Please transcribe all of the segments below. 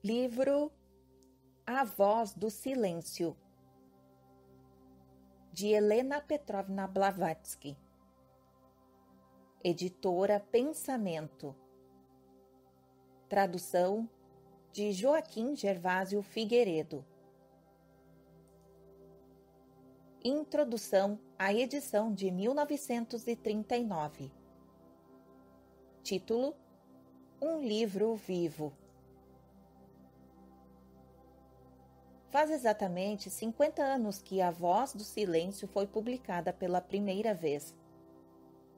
Livro A Voz do Silêncio, de Helena Petrovna Blavatsky. Editora Pensamento. Tradução de Joaquim Gervásio Figueiredo. Introdução à edição de 1939. Título: Um livro vivo. Faz exatamente 50 anos que A Voz do Silêncio foi publicada pela primeira vez.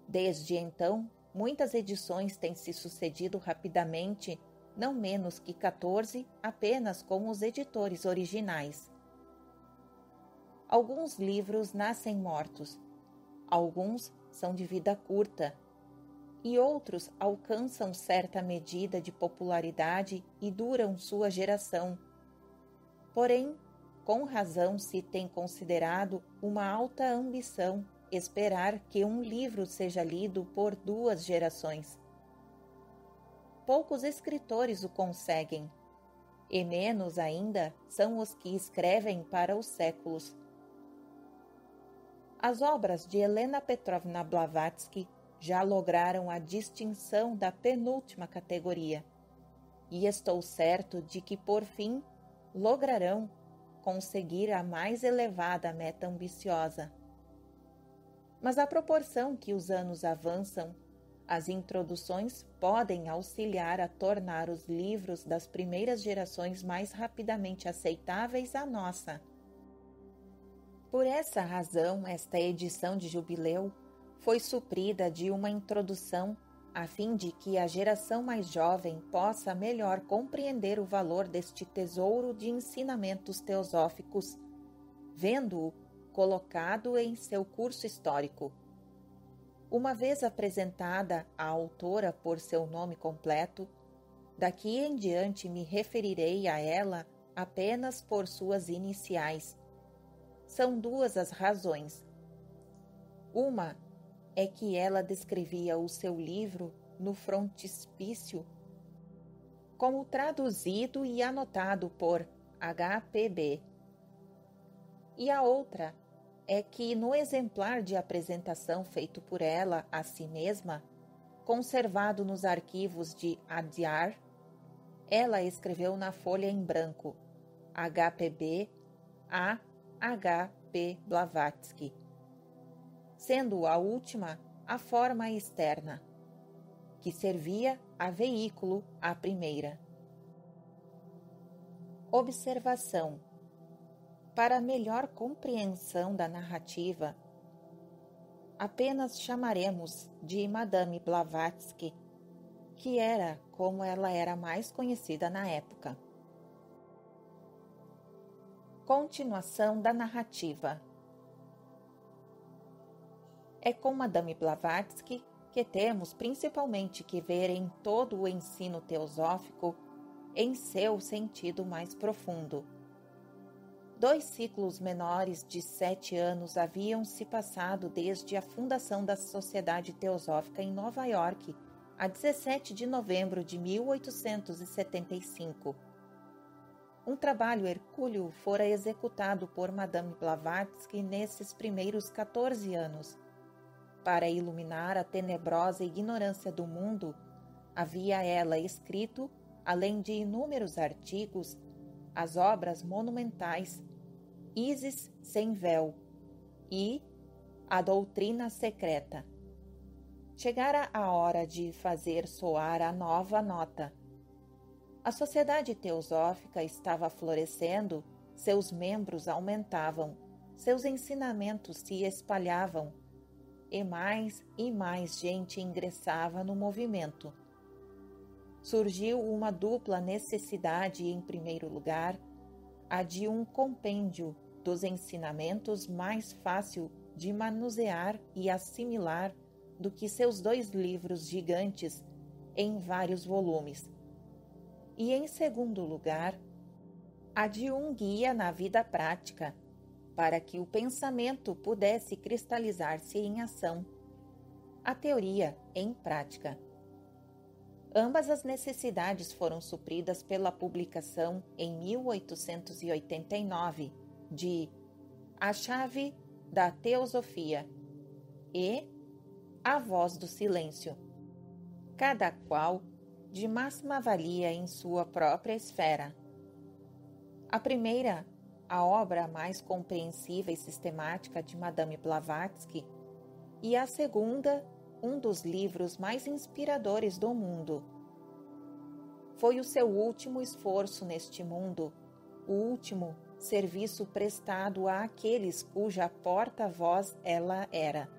Desde então, muitas edições têm se sucedido rapidamente, não menos que 14 apenas com os editores originais. Alguns livros nascem mortos, alguns são de vida curta, e outros alcançam certa medida de popularidade e duram sua geração. Porém, com razão se tem considerado uma alta ambição esperar que um livro seja lido por 2 gerações. Poucos escritores o conseguem, e menos ainda são os que escrevem para os séculos. As obras de Helena Petrovna Blavatsky já lograram a distinção da penúltima categoria, e estou certo de que, por fim, lograrão conseguir a mais elevada meta ambiciosa. Mas à proporção que os anos avançam, as introduções podem auxiliar a tornar os livros das primeiras gerações mais rapidamente aceitáveis à nossa. Por essa razão, esta edição de jubileu foi suprida de uma introdução a fim de que a geração mais jovem possa melhor compreender o valor deste tesouro de ensinamentos teosóficos, vendo-o colocado em seu curso histórico. Uma vez apresentada a autora por seu nome completo, daqui em diante me referirei a ela apenas por suas iniciais. São 2 as razões. Uma é que ela descrevia o seu livro no frontispício como traduzido e anotado por HPB. E a outra é que no exemplar de apresentação feito por ela a si mesma, conservado nos arquivos de Adyar, ela escreveu na folha em branco HPB a H.P. Blavatsky, sendo a última a forma externa, que servia a veículo à primeira. Observação: para melhor compreensão da narrativa, apenas chamaremos de Madame Blavatsky, que era como ela era mais conhecida na época. Continuação da narrativa. É com Madame Blavatsky que temos principalmente que ver em todo o ensino teosófico em seu sentido mais profundo. 2 ciclos menores de 7 anos haviam se passado desde a fundação da Sociedade Teosófica em Nova York, a 17 de novembro de 1875. Um trabalho hercúleo fora executado por Madame Blavatsky nesses primeiros 14 anos. Para iluminar a tenebrosa ignorância do mundo, havia ela escrito, além de inúmeros artigos, as obras monumentais Isis sem véu e A Doutrina Secreta. Chegara a hora de fazer soar a nova nota. A sociedade teosófica estava florescendo, seus membros aumentavam, seus ensinamentos se espalhavam, e mais gente ingressava no movimento. Surgiu uma dupla necessidade, em primeiro lugar, a de um compêndio dos ensinamentos mais fácil de manusear e assimilar do que seus 2 livros gigantes em vários volumes. E, em segundo lugar, a de um guia na vida prática, para que o pensamento pudesse cristalizar-se em ação, a teoria em prática. Ambas as necessidades foram supridas pela publicação em 1889 de A Chave da Teosofia e A Voz do Silêncio, cada qual de máxima valia em sua própria esfera. A primeira, a obra mais compreensiva e sistemática de Madame Blavatsky, e a segunda, um dos livros mais inspiradores do mundo. Foi o seu último esforço neste mundo, o último serviço prestado àqueles cuja porta-voz ela era,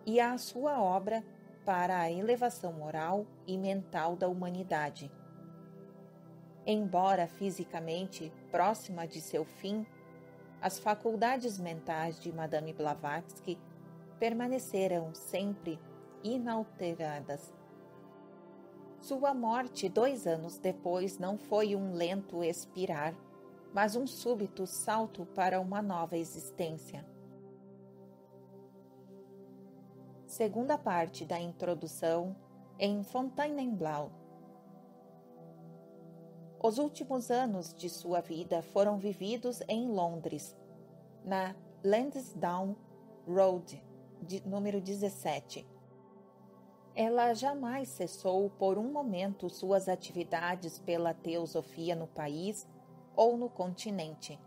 e a sua obra para a elevação moral e mental da humanidade. Embora fisicamente próxima de seu fim, as faculdades mentais de Madame Blavatsky permaneceram sempre inalteradas. Sua morte 2 anos depois não foi um lento expirar, mas um súbito salto para uma nova existência. Segunda parte da introdução em Fontainebleau. Os últimos anos de sua vida foram vividos em Londres, na Lansdowne Road, número 17. Ela jamais cessou por um momento suas atividades pela teosofia no país ou no continente.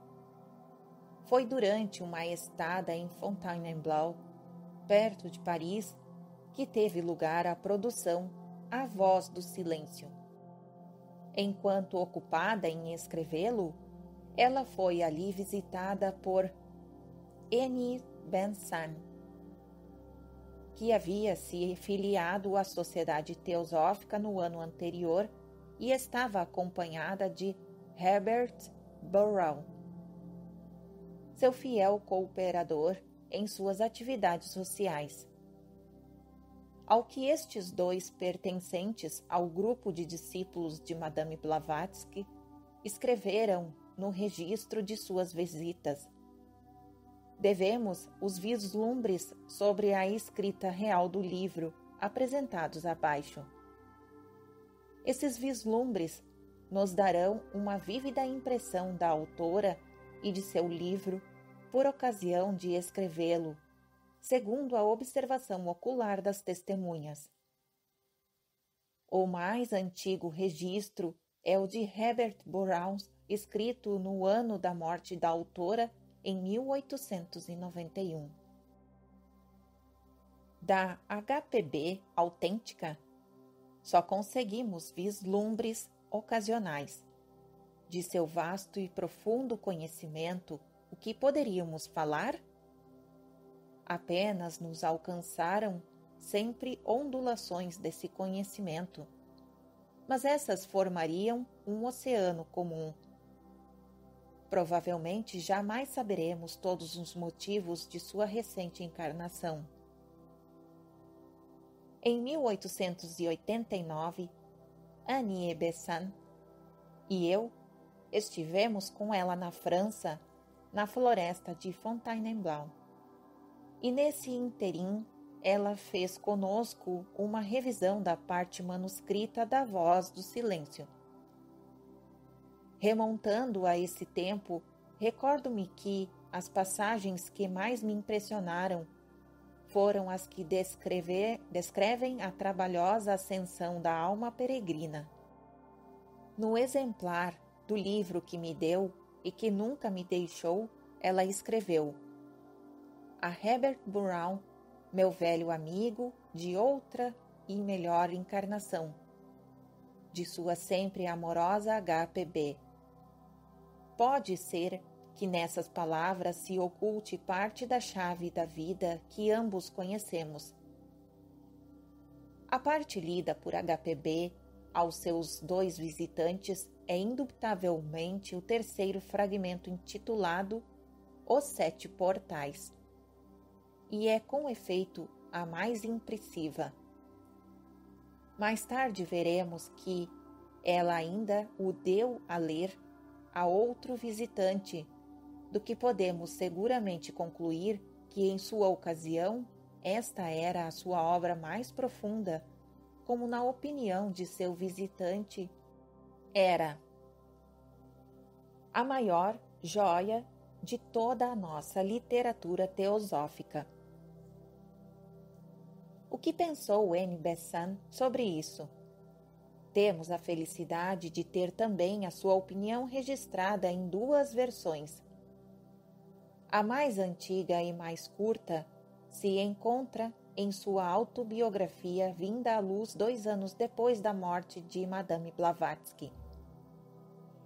Foi durante uma estada em Fontainebleau, perto de Paris, que teve lugar a produção A Voz do Silêncio. Enquanto ocupada em escrevê-lo, ela foi ali visitada por Annie Besant, que havia se filiado à Sociedade Teosófica no ano anterior e estava acompanhada de Herbert Burrell, seu fiel cooperador em suas atividades sociais. Ao que estes dois pertencentes ao grupo de discípulos de Madame Blavatsky escreveram no registro de suas visitas, devemos os vislumbres sobre a escrita real do livro apresentados abaixo. Esses vislumbres nos darão uma vívida impressão da autora e de seu livro por ocasião de escrevê-lo, segundo a observação ocular das testemunhas. O mais antigo registro é o de Herbert Burrell, escrito no ano da morte da autora, em 1891. Da HPB autêntica, só conseguimos vislumbres ocasionais. De seu vasto e profundo conhecimento, o que poderíamos falar? Apenas nos alcançaram sempre ondulações desse conhecimento, mas essas formariam um oceano comum. Provavelmente jamais saberemos todos os motivos de sua recente encarnação. Em 1889, Annie Besant e eu estivemos com ela na França, na floresta de Fontainebleau. E nesse interim, ela fez conosco uma revisão da parte manuscrita da Voz do Silêncio. Remontando a esse tempo, recordo-me que as passagens que mais me impressionaram foram as que descrevem a trabalhosa ascensão da alma peregrina. No exemplar do livro que me deu e que nunca me deixou, ela escreveu: a Herbert Burrell, meu velho amigo de outra e melhor encarnação, de sua sempre amorosa HPB. Pode ser que nessas palavras se oculte parte da chave da vida que ambos conhecemos. A parte lida por HPB aos seus dois visitantes é indubitavelmente o terceiro fragmento intitulado Os Sete Portais, e é com efeito a mais impressiva. Mais tarde veremos que ela ainda o deu a ler a outro visitante, do que podemos seguramente concluir que em sua ocasião esta era a sua obra mais profunda, como na opinião de seu visitante, era a maior joia de toda a nossa literatura teosófica. O que pensou Annie Besant sobre isso? Temos a felicidade de ter também a sua opinião registrada em duas versões. A mais antiga e mais curta se encontra em sua autobiografia vinda à luz 2 anos depois da morte de Madame Blavatsky.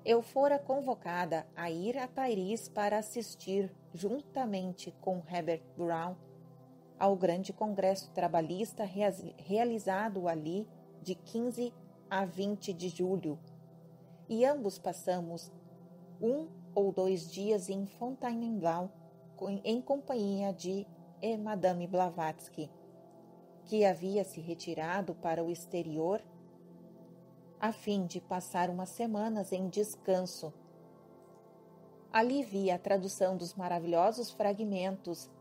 Eu fora convocada a ir a Paris para assistir, juntamente com Herbert Brown, ao grande congresso trabalhista realizado ali de 15 a 20 de julho, e ambos passamos 1 ou 2 dias em Fontainebleau em companhia de Madame Blavatsky, que havia se retirado para o exterior a fim de passar umas semanas em descanso. Ali vi a tradução dos maravilhosos fragmentos,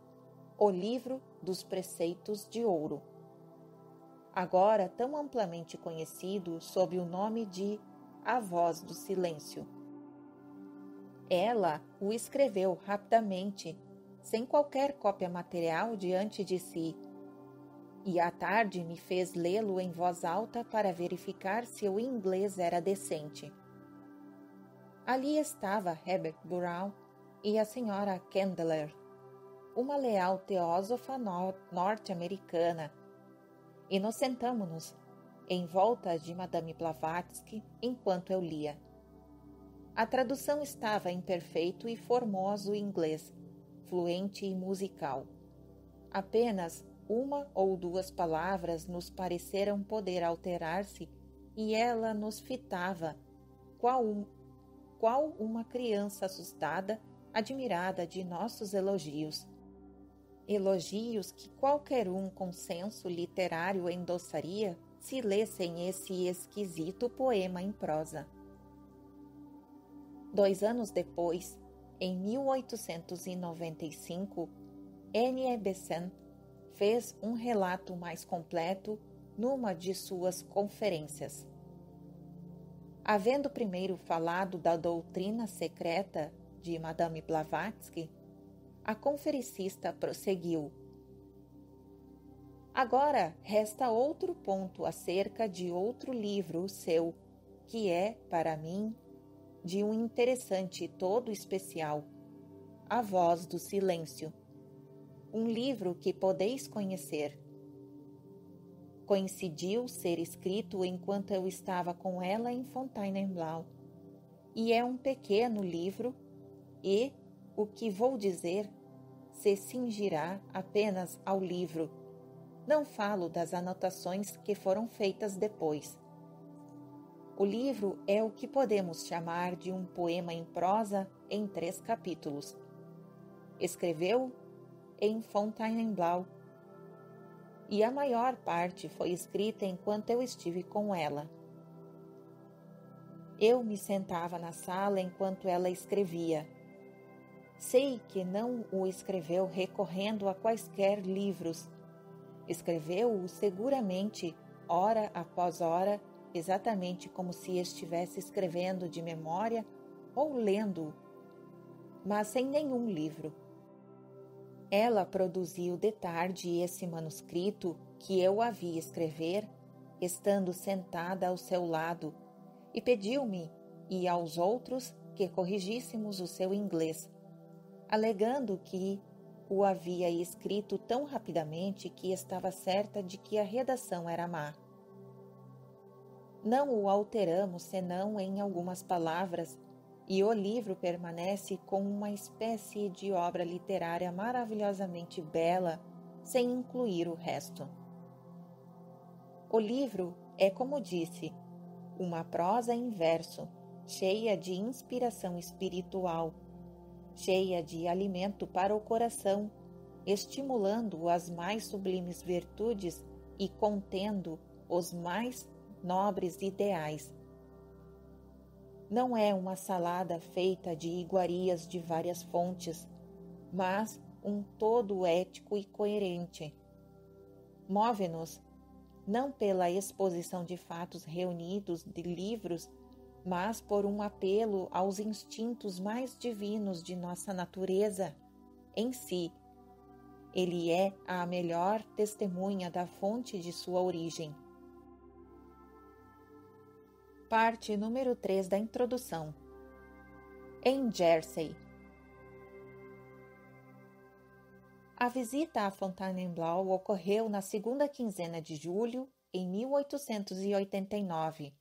o livro dos preceitos de ouro, agora tão amplamente conhecido sob o nome de A Voz do Silêncio. Ela o escreveu rapidamente, sem qualquer cópia material diante de si, e à tarde me fez lê-lo em voz alta para verificar se o inglês era decente. Ali estava Herbert Brown e a senhora Candler, uma leal teósofa norte-americana, e nos sentamo-nos em volta de Madame Blavatsky enquanto eu lia. A tradução estava em perfeito e formoso inglês, fluente e musical. Apenas 1 ou 2 palavras nos pareceram poder alterar-se e ela nos fitava, qual uma criança assustada, admirada de nossos elogios. Elogios que qualquer um com senso literário endossaria se lessem esse esquisito poema em prosa. 2 anos depois, em 1895, Annie Besant fez um relato mais completo numa de suas conferências. Havendo primeiro falado da doutrina secreta de Madame Blavatsky, a conferencista prosseguiu. Agora resta outro ponto acerca de outro livro seu, que é, para mim, de um interessante todo especial, A Voz do Silêncio, um livro que podeis conhecer. Coincidiu ser escrito enquanto eu estava com ela em Fontainebleau, e é um pequeno livro e, o que vou dizer, se cingirá apenas ao livro. Não falo das anotações que foram feitas depois. O livro é o que podemos chamar de um poema em prosa em 3 capítulos. Escreveu em Fontainebleau, e a maior parte foi escrita enquanto eu estive com ela. Eu me sentava na sala enquanto ela escrevia. Sei que não o escreveu recorrendo a quaisquer livros. Escreveu-o seguramente, hora após hora, exatamente como se estivesse escrevendo de memória ou lendo-o, mas sem nenhum livro. Ela produziu de tarde esse manuscrito que eu havia escrever, estando sentada ao seu lado, e pediu-me e aos outros que corrigíssemos o seu inglês, alegando que o havia escrito tão rapidamente que estava certa de que a redação era má. Não o alteramos senão em algumas palavras, e o livro permanece como uma espécie de obra literária maravilhosamente bela, sem incluir o resto. O livro é, como disse, uma prosa em verso, cheia de inspiração espiritual, cheia de alimento para o coração, estimulando as mais sublimes virtudes e contendo os mais nobres ideais. Não é uma salada feita de iguarias de várias fontes, mas um todo ético e coerente. Move-nos não pela exposição de fatos reunidos de livros, mas por um apelo aos instintos mais divinos de nossa natureza em si. Ele é a melhor testemunha da fonte de sua origem. Parte número 3 da introdução. Em Jersey. A visita a Fontainebleau ocorreu na segunda quinzena de julho, em 1889.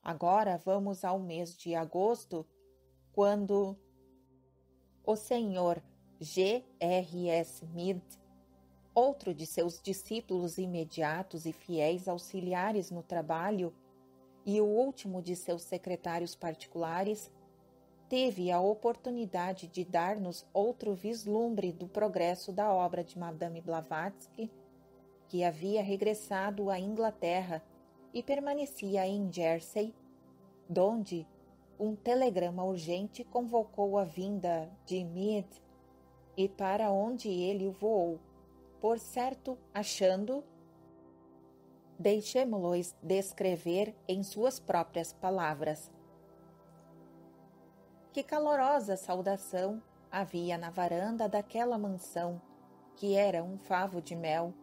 Agora vamos ao mês de agosto, quando o Sr. G.R.S. Mead, outro de seus discípulos imediatos e fiéis auxiliares no trabalho, e o último de seus secretários particulares, teve a oportunidade de dar-nos outro vislumbre do progresso da obra de Madame Blavatsky, que havia regressado à Inglaterra e permanecia em Jersey, donde um telegrama urgente convocou a vinda de Mead e para onde ele voou, por certo achando. Deixemo-lo descrever em suas próprias palavras. Que calorosa saudação havia na varanda daquela mansão, que era um favo de mel,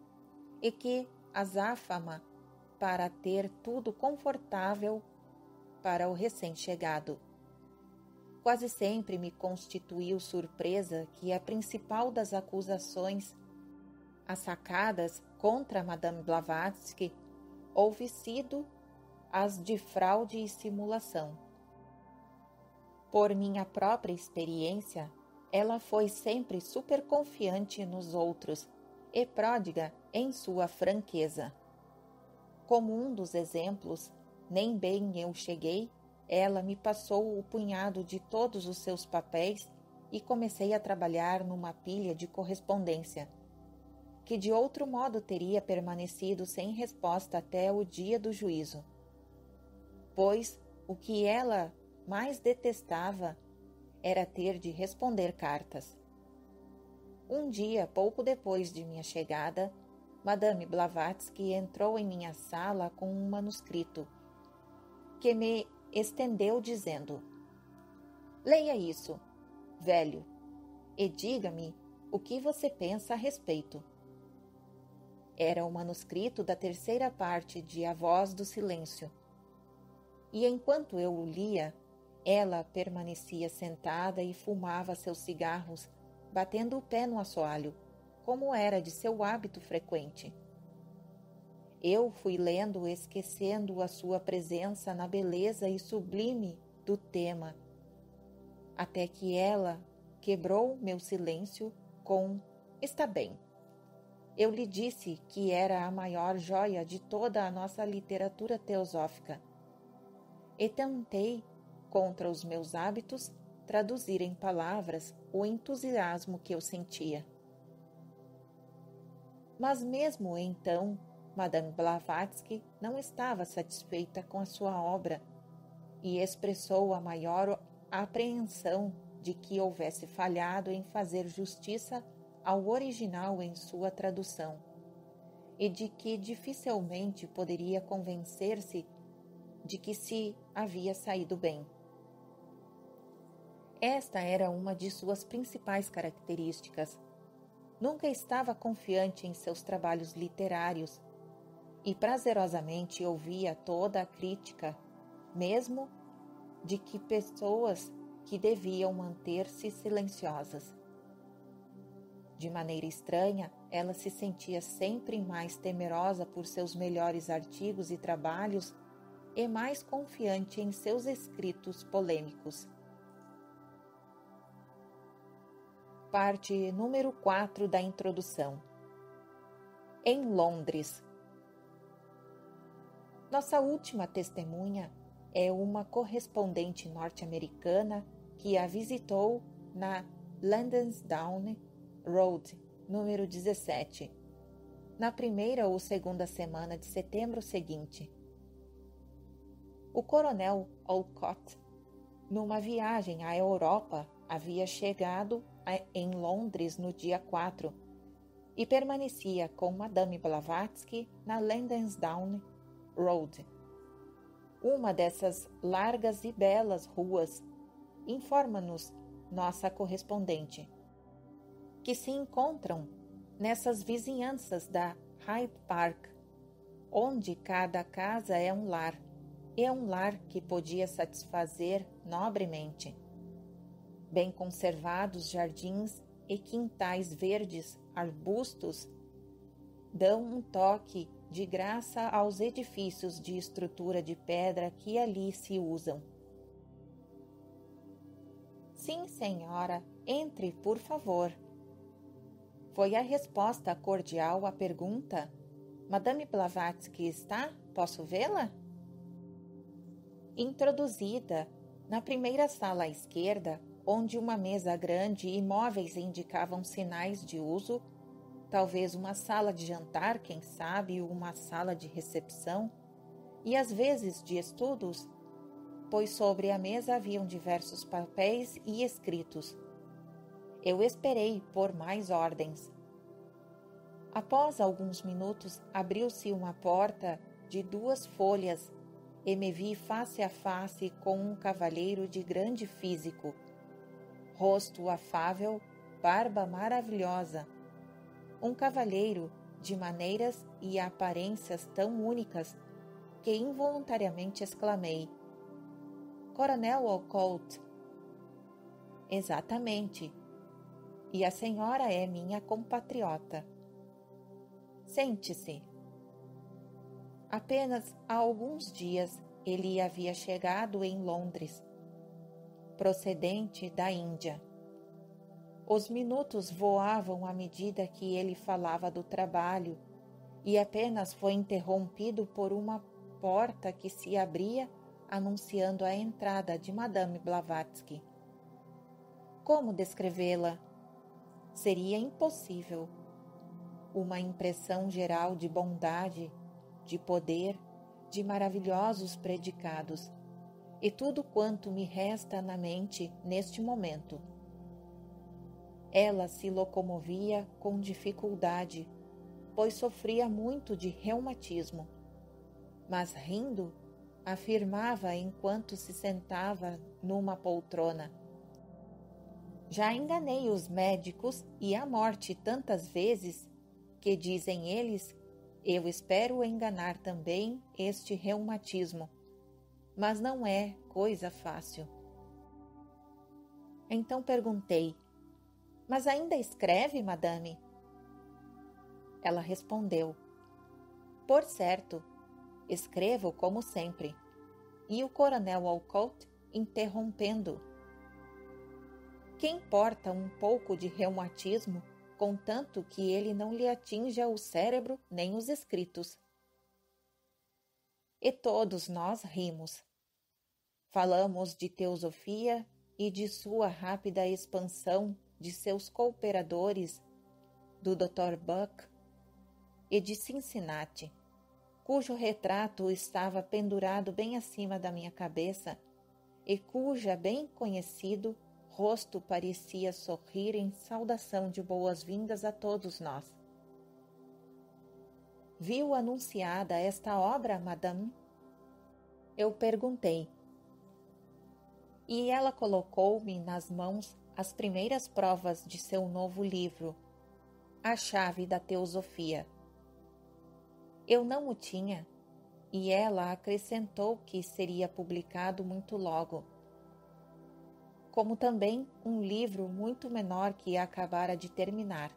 e que azáfama para ter tudo confortável para o recém-chegado. Quase sempre me constituiu surpresa que a principal das acusações assacadas contra Madame Blavatsky houve sido as de fraude e simulação. Por minha própria experiência, ela foi sempre superconfiante nos outros e pródiga em sua franqueza. Como um dos exemplos, nem bem eu cheguei, ela me passou o punhado de todos os seus papéis e comecei a trabalhar numa pilha de correspondência, que de outro modo teria permanecido sem resposta até o dia do juízo. Pois o que ela mais detestava era ter de responder cartas. Um dia, pouco depois de minha chegada, Madame Blavatsky entrou em minha sala com um manuscrito, que me estendeu dizendo: "Leia isso, velho, e diga-me o que você pensa a respeito." Era o manuscrito da terceira parte de A Voz do Silêncio. E enquanto eu o lia, ela permanecia sentada e fumava seus cigarros, batendo o pé no assoalho, como era de seu hábito frequente. Eu fui lendo, esquecendo a sua presença na beleza e sublime do tema, até que ela quebrou meu silêncio com: "Está bem. Eu lhe disse que era a maior joia de toda a nossa literatura teosófica, e tentei, contra os meus hábitos, traduzir em palavras o entusiasmo que eu sentia." Mas mesmo então, Madame Blavatsky não estava satisfeita com a sua obra e expressou a maior apreensão de que houvesse falhado em fazer justiça ao original em sua tradução, e de que dificilmente poderia convencer-se de que se havia saído bem. Esta era uma de suas principais características. Nunca estava confiante em seus trabalhos literários e prazerosamente ouvia toda a crítica, mesmo de que pessoas que deviam manter-se silenciosas. De maneira estranha, ela se sentia sempre mais temerosa por seus melhores artigos e trabalhos e mais confiante em seus escritos polêmicos. Parte número 4 da introdução. Em Londres. Nossa última testemunha é uma correspondente norte-americana que a visitou na Lansdowne Road, número 17, na primeira ou segunda semana de setembro seguinte. O coronel Olcott, numa viagem à Europa, havia chegado em Londres no dia 4 e permanecia com Madame Blavatsky na Lansdowne Road, uma dessas largas e belas ruas, informa-nos nossa correspondente, que se encontram nessas vizinhanças da Hyde Park, onde cada casa é um lar, e um lar que podia satisfazer nobremente. Bem conservados jardins e quintais verdes, arbustos, dão um toque de graça aos edifícios de estrutura de pedra que ali se usam. Sim, senhora, entre, por favor. Foi a resposta cordial à pergunta: Madame Blavatsky está? Posso vê-la? Introduzida na primeira sala à esquerda, onde uma mesa grande e móveis indicavam sinais de uso, talvez uma sala de jantar, quem sabe, uma sala de recepção, e às vezes de estudos, pois sobre a mesa haviam diversos papéis e escritos. Eu esperei por mais ordens. Após alguns minutos, abriu-se uma porta de 2 folhas e me vi face a face com um cavalheiro de grande físico, rosto afável, barba maravilhosa. Um cavalheiro de maneiras e aparências tão únicas que involuntariamente exclamei: Coronel Wolcott. Exatamente. E a senhora é minha compatriota. Sente-se. Apenas há alguns dias ele havia chegado em Londres, procedente da Índia. Os minutos voavam à medida que ele falava do trabalho e apenas foi interrompido por uma porta que se abria anunciando a entrada de Madame Blavatsky. Como descrevê-la? Seria impossível. Uma impressão geral de bondade, de poder, de maravilhosos predicados, e tudo quanto me resta na mente neste momento. Ela se locomovia com dificuldade, pois sofria muito de reumatismo, mas rindo, afirmava enquanto se sentava numa poltrona: já enganei os médicos e a morte tantas vezes que, dizem eles, eu espero enganar também este reumatismo, mas não é coisa fácil. Então perguntei: mas ainda escreve, madame? Ela respondeu: por certo, escrevo como sempre. E o coronel Wolcott, interrompendo: que importa um pouco de reumatismo, contanto que ele não lhe atinja o cérebro nem os escritos? E todos nós rimos. Falamos de teosofia e de sua rápida expansão, de seus cooperadores, do Dr. Buck e de Cincinnati, cujo retrato estava pendurado bem acima da minha cabeça e cuja bem conhecido rosto parecia sorrir em saudação de boas-vindas a todos nós. Viu anunciada esta obra, madame? Eu perguntei. E ela colocou-me nas mãos as primeiras provas de seu novo livro, A Chave da Teosofia. Eu não o tinha, e ela acrescentou que seria publicado muito logo, como também um livro muito menor que acabara de terminar,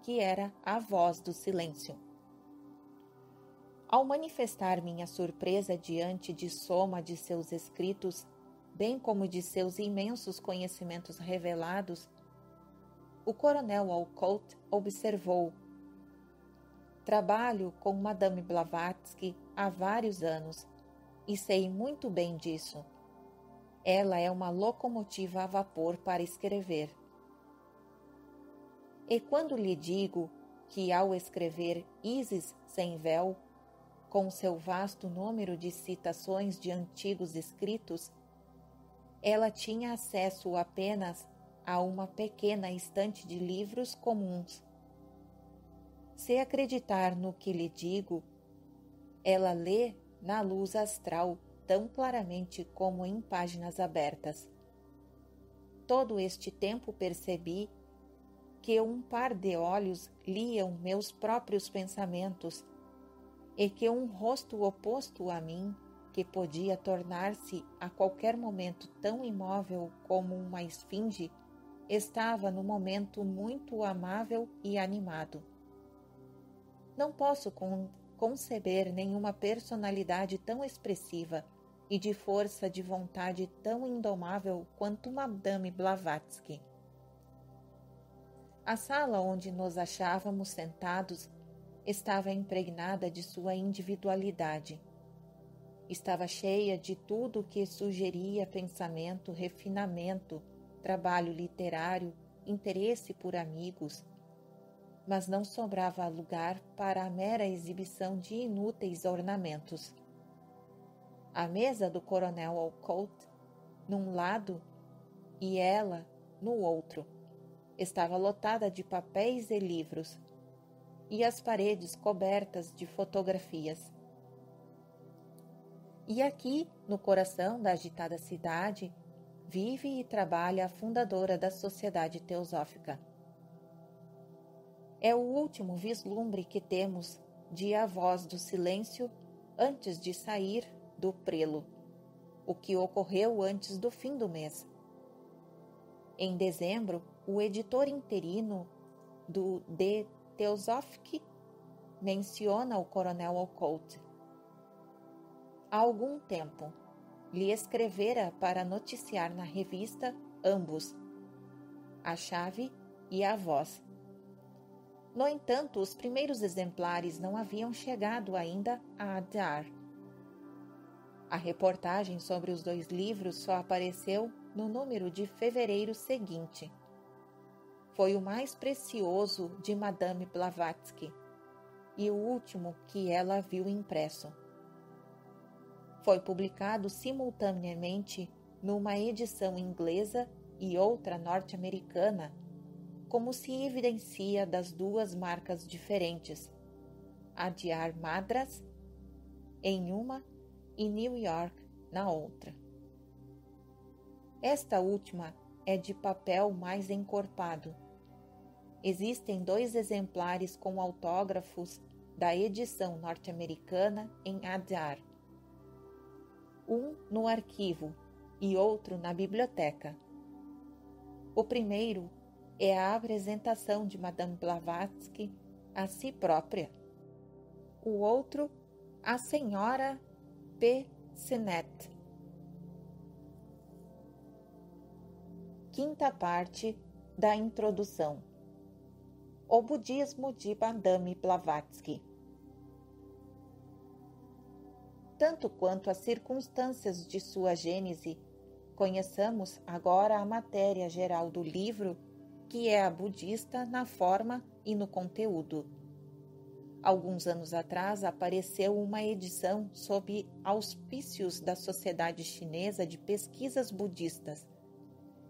que era A Voz do Silêncio. Ao manifestar minha surpresa diante de soma de seus escritos, bem como de seus imensos conhecimentos revelados, o coronel Wolcott observou: trabalho com Madame Blavatsky há vários anos e sei muito bem disso. Ela é uma locomotiva a vapor para escrever. E quando lhe digo que, ao escrever Isis sem véu, com seu vasto número de citações de antigos escritos, ela tinha acesso apenas a uma pequena estante de livros comuns, Se acreditar no que lhe digo, ela lê na luz astral tão claramente como em páginas abertas. Todo este tempo percebi que um par de olhos liam meus próprios pensamentos e que um rosto oposto a mim, que podia tornar-se a qualquer momento tão imóvel como uma esfinge, estava no momento muito amável e animado. Não posso conceber nenhuma personalidade tão expressiva e de força de vontade tão indomável quanto Madame Blavatsky. A sala onde nos achávamos sentados estava impregnada de sua individualidade. Estava cheia de tudo que sugeria pensamento, refinamento, trabalho literário, interesse por amigos, mas não sobrava lugar para a mera exibição de inúteis ornamentos. A mesa do coronel Olcott, num lado, e ela, no outro, estava lotada de papéis e livros, e as paredes cobertas de fotografias. E aqui, no coração da agitada cidade, vive e trabalha a fundadora da Sociedade Teosófica. É o último vislumbre que temos de A Voz do Silêncio antes de sair do prelo, o que ocorreu antes do fim do mês. Em dezembro, o editor interino do The Teosophic menciona o coronel Olcott. Há algum tempo, lhe escrevera para noticiar na revista ambos, A Chave e A Voz. No entanto, os primeiros exemplares não haviam chegado ainda a Adyar. A reportagem sobre os dois livros só apareceu no número de fevereiro seguinte. Foi o mais precioso de Madame Blavatsky e o último que ela viu impresso. Foi publicado simultaneamente numa edição inglesa e outra norte-americana, como se evidencia das duas marcas diferentes, Adyar Madras em uma e New York na outra. Esta última é de papel mais encorpado. Existem 2 exemplares com autógrafos da edição norte-americana em Adyar. Um no arquivo e outro na biblioteca. O primeiro é a apresentação de Madame Blavatsky a si própria. O outro, a Senhora P. Sinet. Quinta parte da introdução. O budismo de Madame Blavatsky. Tanto quanto as circunstâncias de sua gênese, conheçamos agora a matéria geral do livro, que é a budista na forma e no conteúdo. Alguns anos atrás apareceu uma edição sob auspícios da Sociedade Chinesa de Pesquisas Budistas,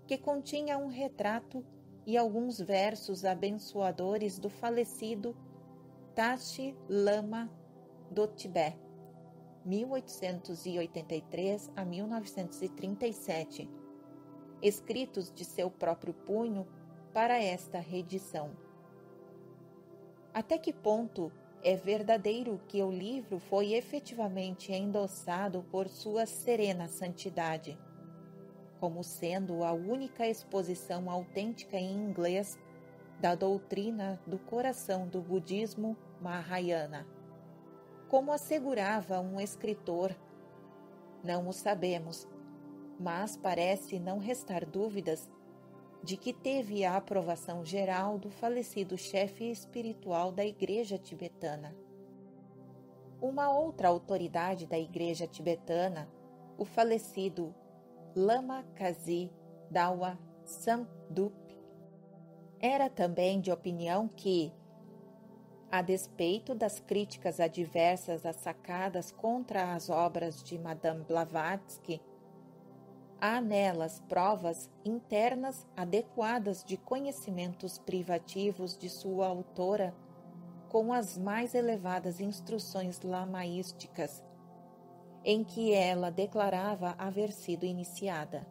que continha um retrato e alguns versos abençoadores do falecido Tashi Lama do Tibete, 1883 a 1937, escritos de seu próprio punho para esta reedição. Até que ponto é verdadeiro que o livro foi efetivamente endossado por sua serena santidade, como sendo a única exposição autêntica em inglês da doutrina do coração do budismo Mahayana? Como assegurava um escritor, não o sabemos, mas parece não restar dúvidas de que teve a aprovação geral do falecido chefe espiritual da Igreja Tibetana. Uma outra autoridade da Igreja Tibetana, o falecido Lama Kazi Dawa Samdup, era também de opinião que, a despeito das críticas adversas assacadas contra as obras de Madame Blavatsky, há nelas provas internas adequadas de conhecimentos privativos de sua autora com as mais elevadas instruções lamaísticas, em que ela declarava haver sido iniciada.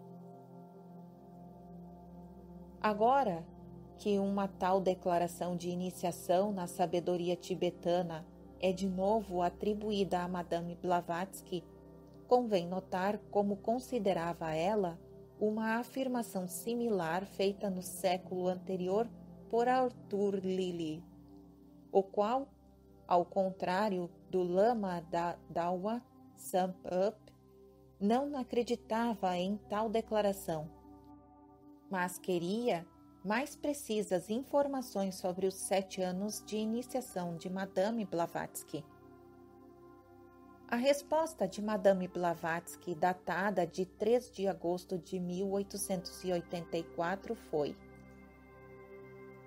Agora que uma tal declaração de iniciação na sabedoria tibetana é de novo atribuída a Madame Blavatsky, convém notar como considerava ela uma afirmação similar feita no século anterior por Arthur Lillie, o qual, ao contrário do Lama Dawa Sampup, não acreditava em tal declaração, mas queria mais precisas informações sobre os 7 anos de iniciação de Madame Blavatsky. A resposta de Madame Blavatsky, datada de 3 de agosto de 1884, foi: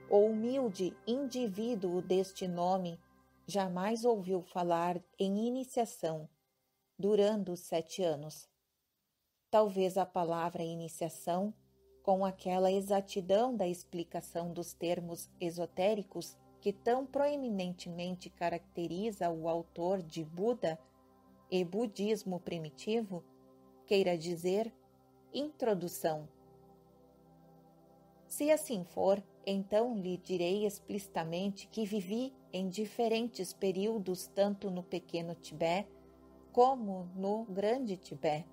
o humilde indivíduo deste nome jamais ouviu falar em iniciação, durando 7 anos. Talvez a palavra iniciação, com aquela exatidão da explicação dos termos esotéricos que tão proeminentemente caracteriza o autor de Buda e budismo primitivo, queira dizer introdução. Se assim for, então lhe direi explicitamente que vivi em diferentes períodos tanto no Pequeno Tibete como no Grande Tibete,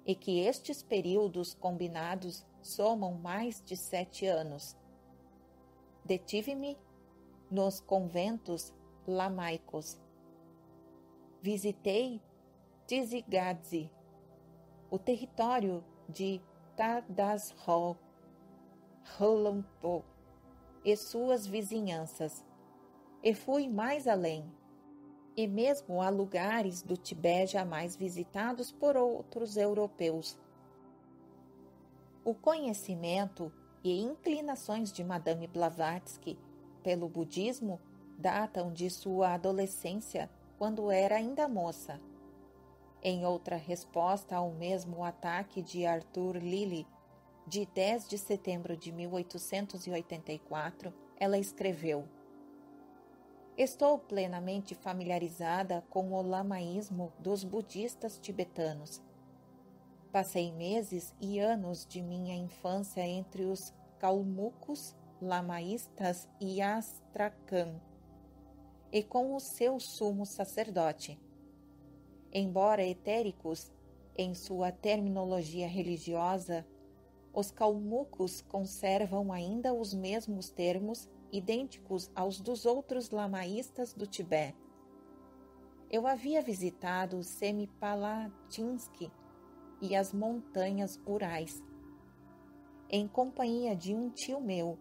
e que estes períodos combinados somam mais de 7 anos. Detive-me nos conventos lamaicos. Visitei Tizigadzi, o território de Tadasro, Rolompo e suas vizinhanças, e fui mais além, e mesmo a lugares do Tibete jamais visitados por outros europeus. O conhecimento e inclinações de Madame Blavatsky pelo budismo datam de sua adolescência, quando era ainda moça. Em outra resposta ao mesmo ataque de Arthur Lillie, de 10 de setembro de 1884, ela escreveu: estou plenamente familiarizada com o lamaísmo dos budistas tibetanos. Passei meses e anos de minha infância entre os calmucos, lamaístas e Astrakhan, e com o seu sumo sacerdote. Embora etéricos em sua terminologia religiosa, os calmucos conservam ainda os mesmos termos idênticos aos dos outros lamaístas do Tibete. Eu havia visitado Semipalatinsk e as montanhas Urais, em companhia de um tio meu,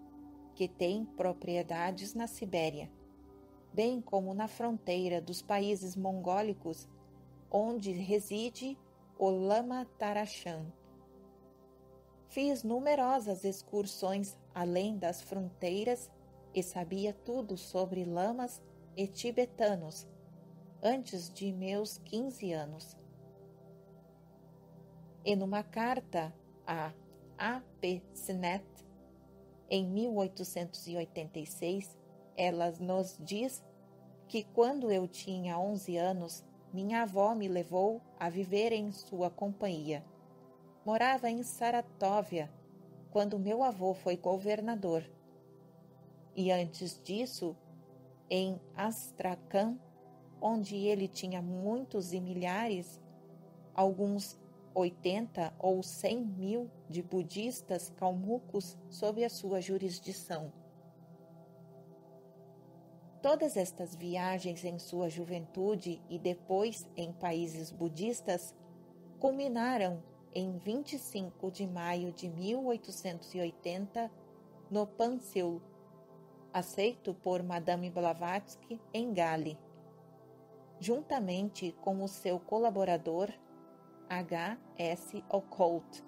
que tem propriedades na Sibéria, bem como na fronteira dos países mongólicos, onde reside o Lama Tarashan. Fiz numerosas excursões além das fronteiras e sabia tudo sobre lamas e tibetanos antes de meus 15 anos. E numa carta a A.P. Sinet, em 1886, ela nos diz que quando eu tinha 11 anos, minha avó me levou a viver em sua companhia. Morava em Saratóvia, quando meu avô foi governador. E antes disso, em Astrakhan, onde ele tinha muitos e milhares, alguns 80 ou 100 mil de budistas calmucos sob a sua jurisdição. Todas estas viagens em sua juventude e depois em países budistas culminaram em 25 de maio de 1880 no Pansil, aceito por Madame Blavatsky em Gale, juntamente com o seu colaborador H.S. Occult.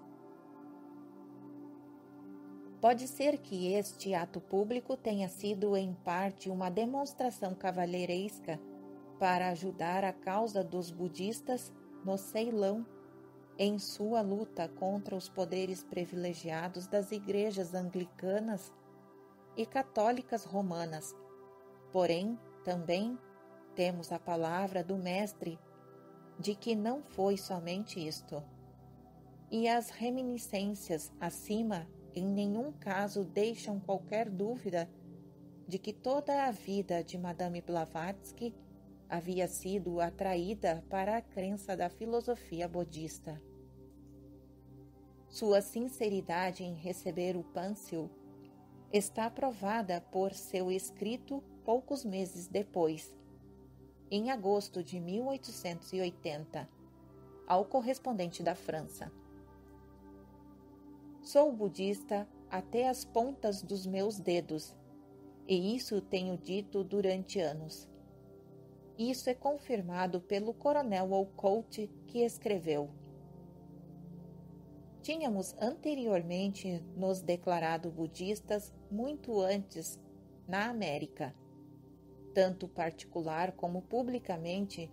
Pode ser que este ato público tenha sido em parte uma demonstração cavalheiresca para ajudar a causa dos budistas no Ceilão em sua luta contra os poderes privilegiados das igrejas anglicanas e católicas romanas, Porém, também temos a palavra do Mestre de que não foi somente isto. E as reminiscências acima em nenhum caso deixam qualquer dúvida de que toda a vida de Madame Blavatsky havia sido atraída para a crença da filosofia budista. Sua sinceridade em receber o Pâncio está provada por seu escrito poucos meses depois, em agosto de 1880, ao correspondente da França. Sou budista até as pontas dos meus dedos, e isso tenho dito durante anos. Isso é confirmado pelo coronel Wolcott, que escreveu: tínhamos anteriormente nos declarado budistas muito antes na América, tanto particular como publicamente,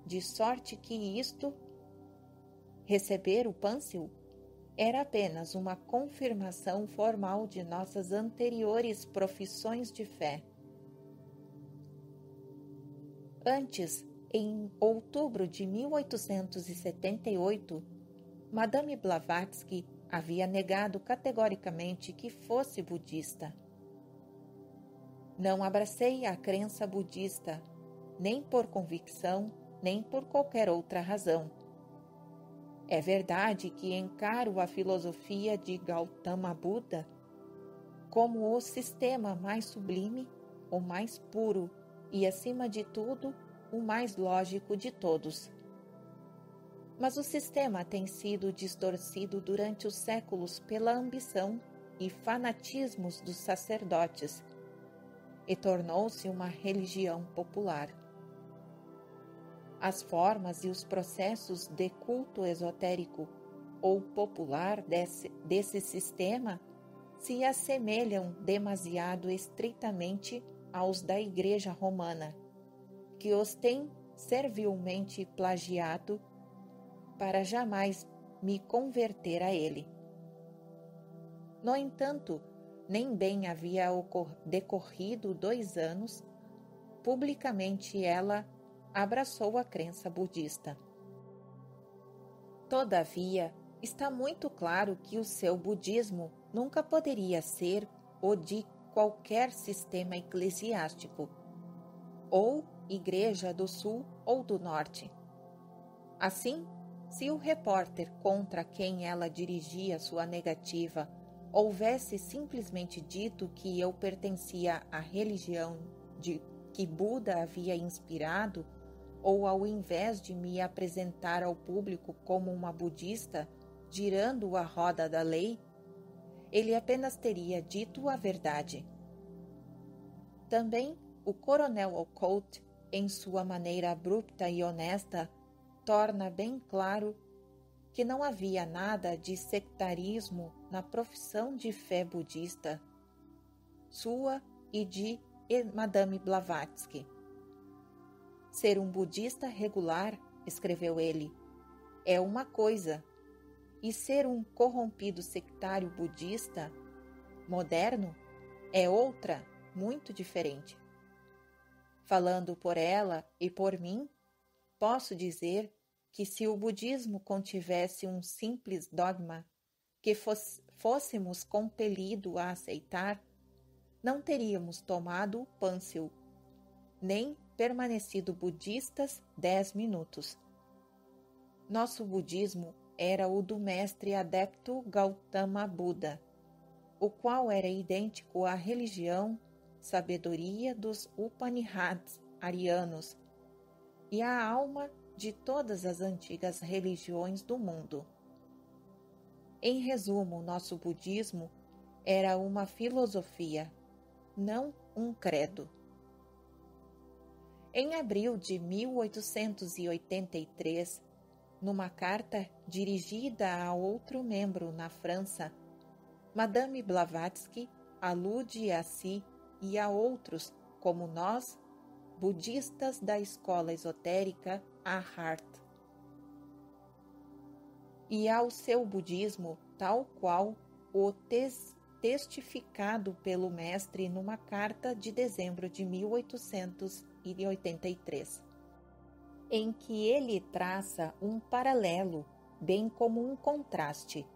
de sorte que isto, receber o Pâncio, era apenas uma confirmação formal de nossas anteriores profissões de fé. Antes, em outubro de 1878, Madame Blavatsky havia negado categoricamente que fosse budista. Não abracei a crença budista, nem por convicção, nem por qualquer outra razão. É verdade que encaro a filosofia de Gautama Buda como o sistema mais sublime, o mais puro e, acima de tudo, o mais lógico de todos. Mas o sistema tem sido distorcido durante os séculos pela ambição e fanatismos dos sacerdotes e tornou-se uma religião popular. As formas e os processos de culto esotérico ou popular desse sistema se assemelham demasiado estritamente aos da Igreja Romana, que os tem servilmente plagiado para jamais me converter a ele. No entanto, nem bem havia decorrido 2 anos, publicamente ela abraçou a crença budista. Todavia, está muito claro que o seu budismo nunca poderia ser o de qualquer sistema eclesiástico, ou Igreja do Sul ou do Norte. Assim, se o repórter contra quem ela dirigia sua negativa houvesse simplesmente dito que eu pertencia à religião de que Buda havia inspirado, ou ao invés de me apresentar ao público como uma budista, girando a roda da lei, ele apenas teria dito a verdade. Também o coronel Wolcott, em sua maneira abrupta e honesta, torna bem claro que não havia nada de sectarismo na profissão de fé budista, sua e de Madame Blavatsky. Ser um budista regular, escreveu ele, é uma coisa, e ser um corrompido sectário budista moderno é outra, muito diferente. Falando por ela e por mim, posso dizer que se o budismo contivesse um simples dogma que fôssemos compelidos a aceitar, não teríamos tomado o Pâncio, nem permanecido budistas 10 minutos. Nosso budismo era o do mestre adepto Gautama Buda, o qual era idêntico à religião, sabedoria dos Upanishads arianos e à alma de todas as antigas religiões do mundo. Em resumo, nosso budismo era uma filosofia, não um credo. Em abril de 1883, numa carta dirigida a outro membro na França, Madame Blavatsky alude a si e a outros como nós, budistas da escola esotérica Ahart, e ao seu budismo tal qual o testificado pelo mestre numa carta de dezembro de 1883, em que ele traça um paralelo, bem como um contraste,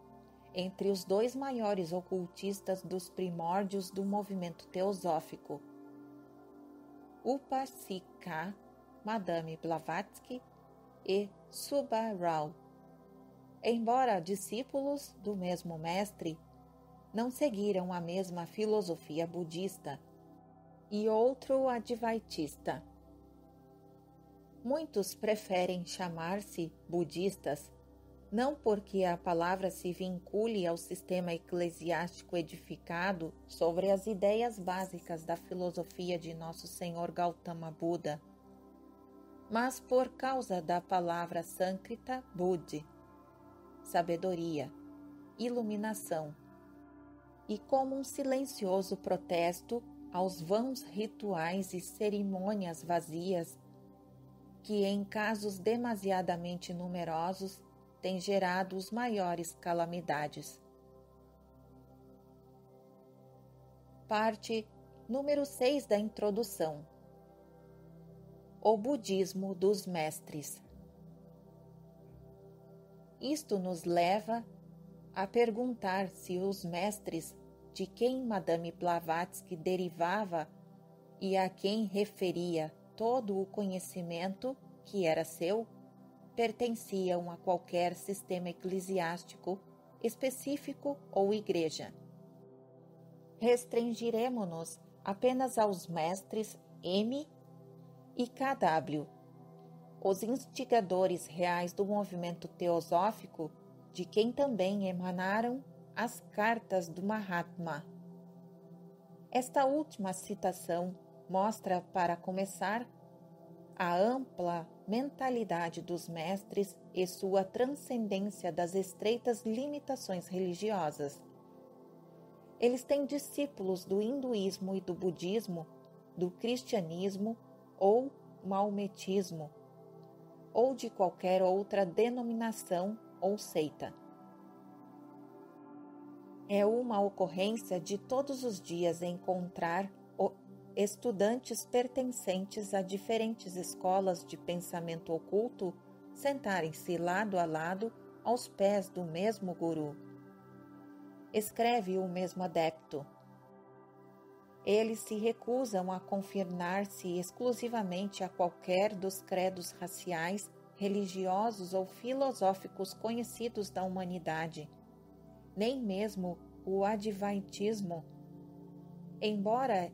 entre os dois maiores ocultistas dos primórdios do movimento teosófico, Upasika, Madame Blavatsky e Subba Rao. Embora discípulos do mesmo mestre, não seguiram a mesma filosofia budista e outro advaitista. Muitos preferem chamar-se budistas, não porque a palavra se vincule ao sistema eclesiástico edificado sobre as ideias básicas da filosofia de Nosso Senhor Gautama Buda, mas por causa da palavra sânscrita Buddhi, sabedoria, iluminação, e como um silencioso protesto aos vãos rituais e cerimônias vazias que, em casos demasiadamente numerosos, têm gerado os maiores calamidades. Parte número 6 da introdução. O budismo dos mestres. Isto nos leva a perguntar se os mestres de quem Madame Blavatsky derivava e a quem referia todo o conhecimento que era seu, pertenciam a qualquer sistema eclesiástico específico ou igreja. Restringiremo-nos apenas aos mestres M e KW, os instigadores reais do movimento teosófico, de quem também emanaram as cartas do Mahatma. Esta última citação mostra, para começar, a ampla mentalidade dos mestres e sua transcendência das estreitas limitações religiosas. Eles têm discípulos do hinduísmo e do budismo, do cristianismo ou maometismo, ou de qualquer outra denominação ou seita. É uma ocorrência de todos os dias encontrar estudantes pertencentes a diferentes escolas de pensamento oculto sentarem-se lado a lado aos pés do mesmo guru. Escreve o mesmo adepto. Eles se recusam a confinar-se exclusivamente a qualquer dos credos raciais, religiosos ou filosóficos conhecidos da humanidade, nem mesmo o advaitismo, embora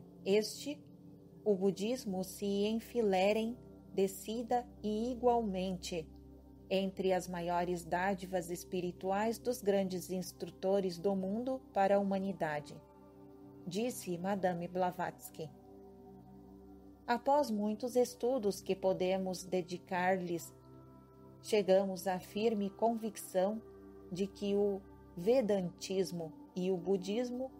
o budismo se enfileirem decida e igualmente entre as maiores dádivas espirituais dos grandes instrutores do mundo para a humanidade, disse Madame Blavatsky. Após muitos estudos que podemos dedicar-lhes, chegamos à firme convicção de que o Vedantismo e o budismo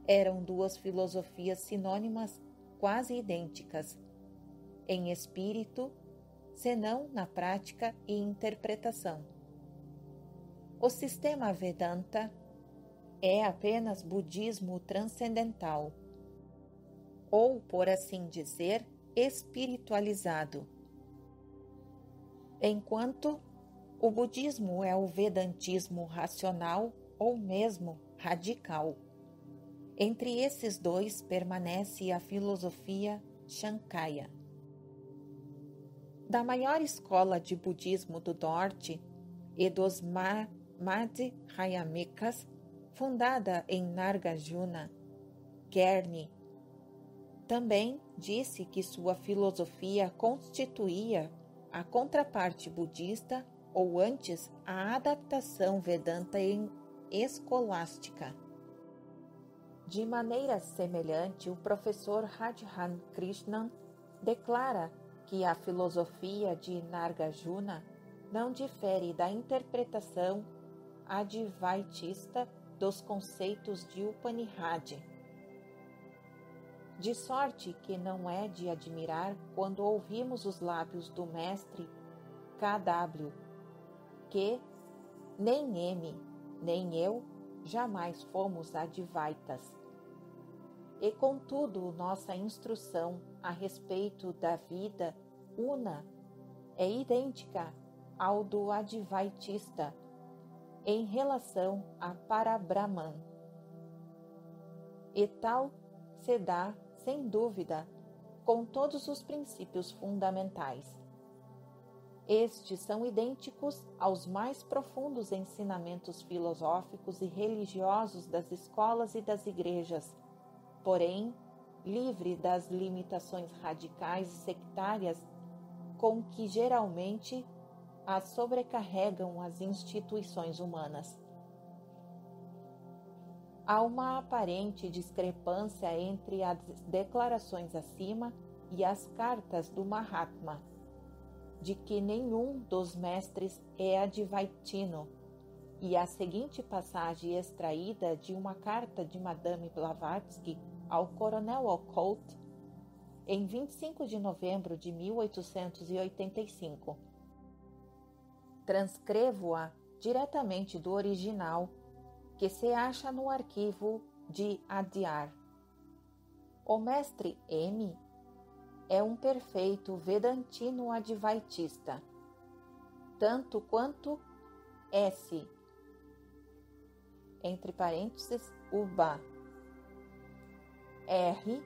eram duas filosofias sinônimas quase idênticas, em espírito, senão na prática e interpretação. O sistema Vedanta é apenas budismo transcendental, ou, por assim dizer, espiritualizado, enquanto o budismo é o vedantismo racional ou mesmo radical. Entre esses dois permanece a filosofia Shankaya. Da maior escola de budismo do norte e dos Madhyamikas, fundada em Nagarjuna, Kearney também disse que sua filosofia constituía a contraparte budista, ou antes, a adaptação Vedanta escolástica. De maneira semelhante, o professor Radhan Krishnan declara que a filosofia de Nagarjuna não difere da interpretação advaitista dos conceitos de Upanishad. De sorte que não é de admirar quando ouvimos os lábios do mestre KW, que nem M, nem eu jamais fomos advaitas. E contudo, nossa instrução a respeito da vida una é idêntica ao do advaitista em relação a Parabrahman. E tal se dá, sem dúvida, com todos os princípios fundamentais. Estes são idênticos aos mais profundos ensinamentos filosóficos e religiosos das escolas e das igrejas, porém, livre das limitações radicais e sectárias com que geralmente as sobrecarregam as instituições humanas. Há uma aparente discrepância entre as declarações acima e as cartas do Mahatma, de que nenhum dos mestres é advaitino, e a seguinte passagem extraída de uma carta de Madame Blavatsky ao coronel Occult, em 25 de novembro de 1885. Transcrevo-a diretamente do original, que se acha no arquivo de Adyar. O mestre M é um perfeito vedantino advaitista, tanto quanto S, entre parênteses, Uba, R,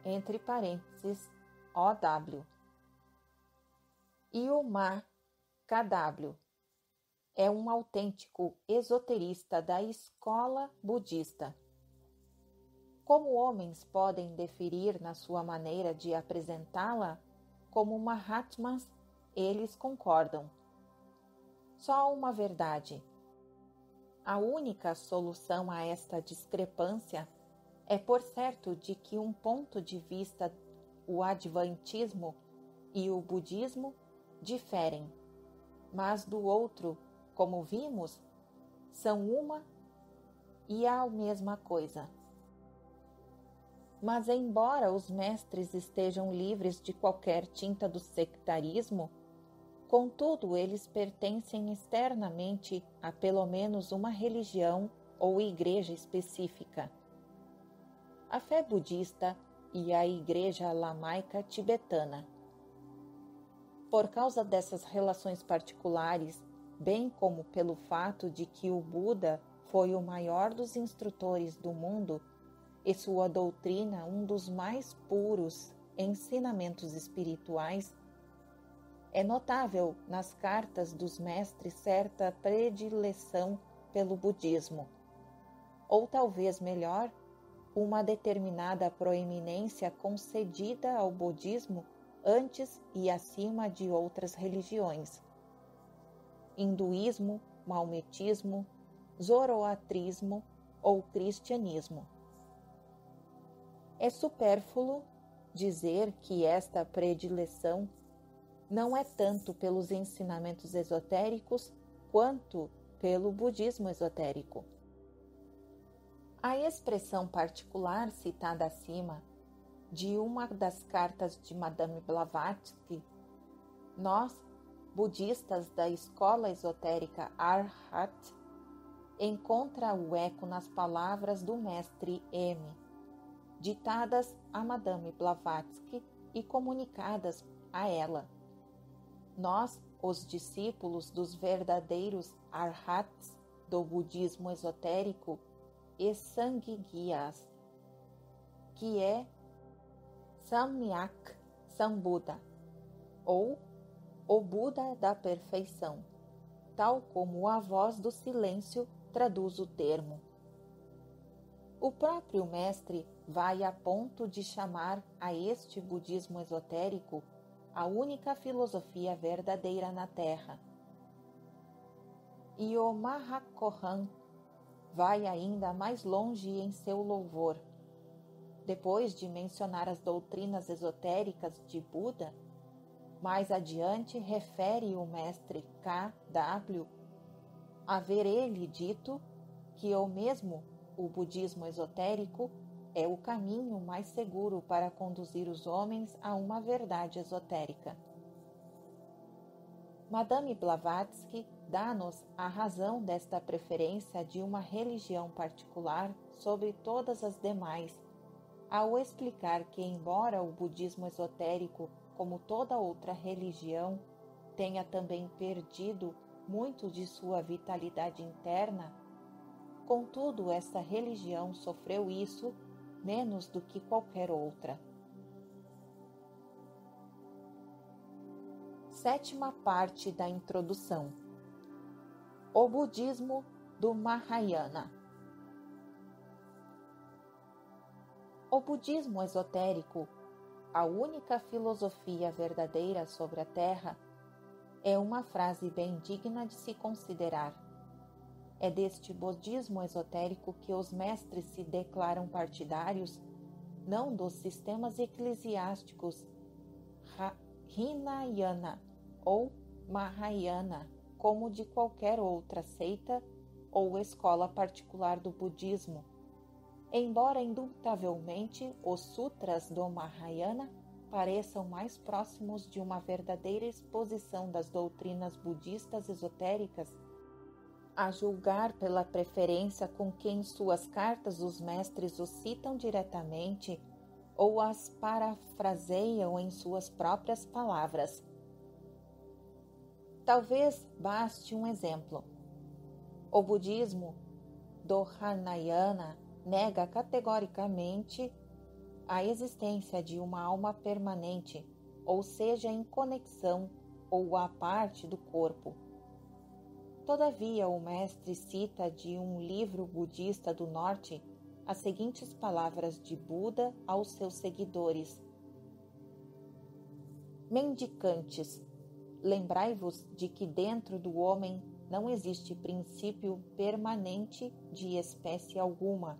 entre parênteses, OW, e o Ma, KW, é um autêntico esoterista da escola budista. Como homens podem deferir na sua maneira de apresentá-la, como Mahatmas, eles concordam. Só uma verdade. A única solução a esta discrepância é por certo de que um ponto de vista, o adventismo e o budismo, diferem, mas do outro, como vimos, são uma e a mesma coisa. Mas embora os mestres estejam livres de qualquer tinta do sectarismo, contudo eles pertencem externamente a pelo menos uma religião ou igreja específica. A fé budista e a igreja lamaica tibetana. Por causa dessas relações particulares, bem como pelo fato de que o Buda foi o maior dos instrutores do mundo e sua doutrina um dos mais puros ensinamentos espirituais, é notável nas cartas dos mestres certa predileção pelo budismo, ou talvez melhor, uma determinada proeminência concedida ao budismo antes e acima de outras religiões. Hinduísmo, maometismo, zoroatrismo ou cristianismo. É supérfluo dizer que esta predileção não é tanto pelos ensinamentos esotéricos quanto pelo budismo esotérico. A expressão particular citada acima, de uma das cartas de Madame Blavatsky, nós, budistas da escola esotérica Arhat, encontra o eco nas palavras do mestre M, ditadas a Madame Blavatsky e comunicadas a ela. Nós, os discípulos dos verdadeiros Arhats do budismo esotérico e Sanghiyas, que é Samyak Sambuddha, ou o Buda da perfeição, tal como a voz do silêncio traduz o termo. O próprio mestre vai a ponto de chamar a este budismo esotérico a única filosofia verdadeira na Terra. E o Mahachohan vai ainda mais longe em seu louvor. Depois de mencionar as doutrinas esotéricas de Buda, mais adiante refere o mestre K.W. haver ele dito que o budismo esotérico é o caminho mais seguro para conduzir os homens a uma verdade esotérica. Madame Blavatsky dá-nos a razão desta preferência de uma religião particular sobre todas as demais, ao explicar que, embora o budismo esotérico, como toda outra religião, tenha também perdido muito de sua vitalidade interna, contudo, esta religião sofreu isso menos do que qualquer outra. Sétima parte da introdução. O budismo do Mahayana. O budismo esotérico, a única filosofia verdadeira sobre a Terra, é uma frase bem digna de se considerar. É deste budismo esotérico que os mestres se declaram partidários, não dos sistemas eclesiásticos Hinayana ou Mahayana, como de qualquer outra seita ou escola particular do budismo. Embora indubitavelmente os sutras do Mahayana pareçam mais próximos de uma verdadeira exposição das doutrinas budistas esotéricas, a julgar pela preferência com que em suas cartas os mestres os citam diretamente ou as parafraseiam em suas próprias palavras. Talvez baste um exemplo. O budismo do Hinayana nega categoricamente a existência de uma alma permanente, ou seja, em conexão ou à parte do corpo. Todavia, o mestre cita de um livro budista do norte as seguintes palavras de Buda aos seus seguidores: Mendicantes, lembrai-vos de que dentro do homem não existe princípio permanente de espécie alguma,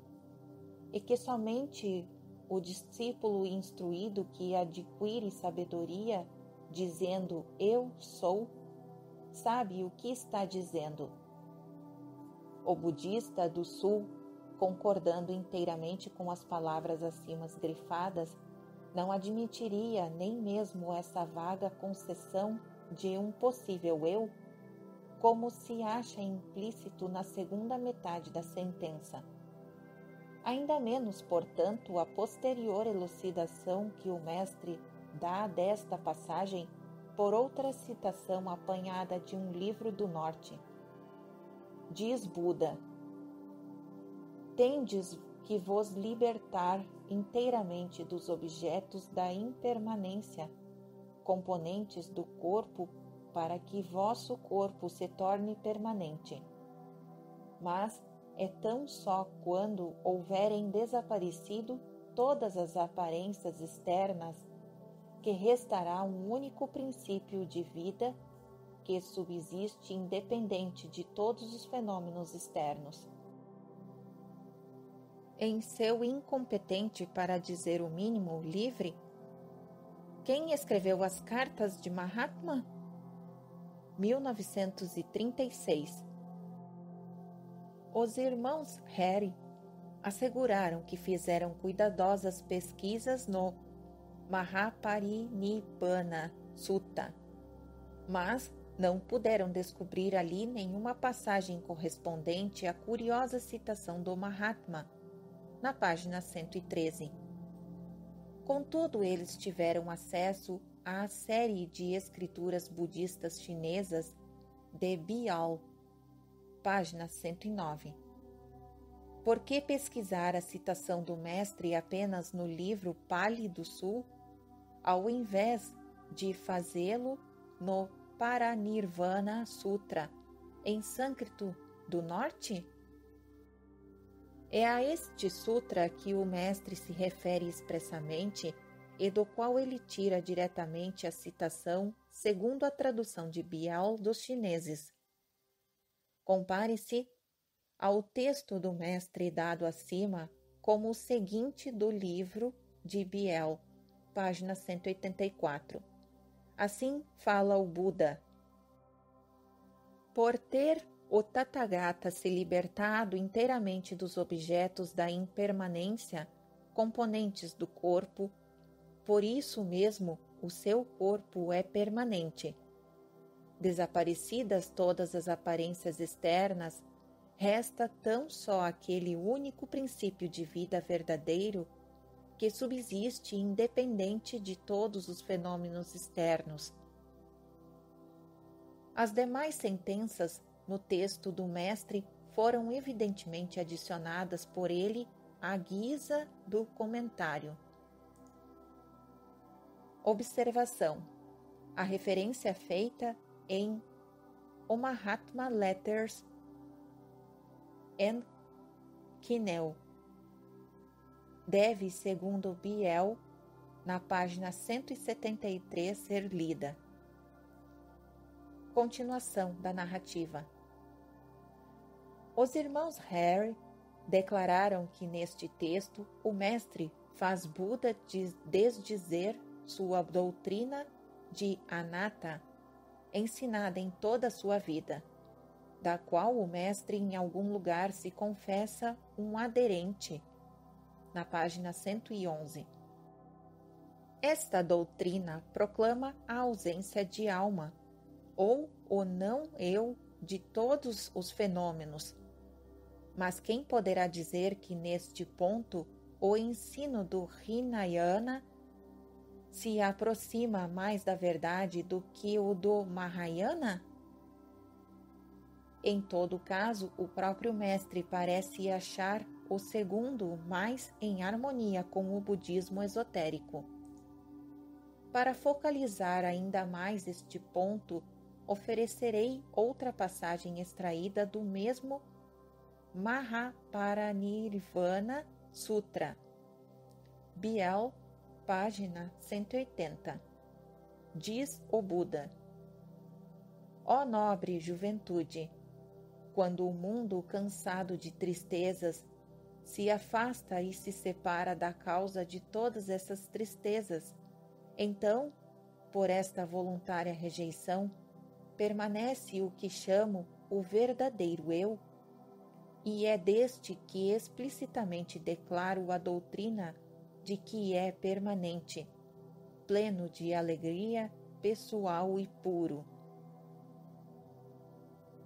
e que somente o discípulo instruído que adquire sabedoria, dizendo eu sou, sabe o que está dizendo. O budista do sul, concordando inteiramente com as palavras acima grifadas, não admitiria nem mesmo essa vaga concessão de um possível eu, como se acha implícito na segunda metade da sentença. Ainda menos, portanto, a posterior elucidação que o mestre dá desta passagem por outra citação apanhada de um livro do norte. Diz Buda: tendes que vos libertar inteiramente dos objetos da impermanência, componentes do corpo, para que vosso corpo se torne permanente. Mas é tão só quando houverem desaparecido todas as aparências externas que restará um único princípio de vida que subsiste independente de todos os fenômenos externos. Em seu incompetente, para dizer o mínimo, livre, quem escreveu as cartas de Mahatma? 1936. Os irmãos Harry asseguraram que fizeram cuidadosas pesquisas no Mahaparinibbana Sutta, mas não puderam descobrir ali nenhuma passagem correspondente à curiosa citação do Mahatma, na página 113. Contudo, eles tiveram acesso à série de escrituras budistas chinesas de Bial, página 109. Por que pesquisar a citação do mestre apenas no livro Pali do Sul, ao invés de fazê-lo no Paranirvana Sutra, em sânscrito do norte? É a este sutra que o mestre se refere expressamente e do qual ele tira diretamente a citação segundo a tradução de Bial dos chineses. Compare-se ao texto do mestre dado acima como o seguinte do livro de Biel, página 184. Assim fala o Buda: por ter o Tathagata se libertado inteiramente dos objetos da impermanência, componentes do corpo, por isso mesmo o seu corpo é permanente. Desaparecidas todas as aparências externas, resta tão só aquele único princípio de vida verdadeiro que subsiste independente de todos os fenômenos externos. As demais sentenças no texto do mestre foram evidentemente adicionadas por ele à guisa do comentário. Observação: a referência feita em O Mahatma Letters and Kinel deve, segundo Biel, na página 173, ser lida. Continuação da narrativa. Os irmãos Harry declararam que neste texto o mestre faz Buda desdizer sua doutrina de anatta, ensinada em toda a sua vida, da qual o mestre em algum lugar se confessa um aderente, na página 111. Esta doutrina proclama a ausência de alma, ou o não-eu de todos os fenômenos. Mas quem poderá dizer que neste ponto o ensino do Hinayana se aproxima mais da verdade do que o do Mahayana? Em todo caso, o próprio mestre parece achar o segundo mais em harmonia com o budismo esotérico. Para focalizar ainda mais este ponto, oferecerei outra passagem extraída do mesmo Mahaparinirvana Sutra, Biel, página 180. Diz o Buda: ó nobre juventude, quando o mundo, cansado de tristezas, se afasta e se separa da causa de todas essas tristezas, então, por esta voluntária rejeição, permanece o que chamo o verdadeiro eu, e é deste que explicitamente declaro a doutrina de que é permanente, pleno de alegria pessoal e puro.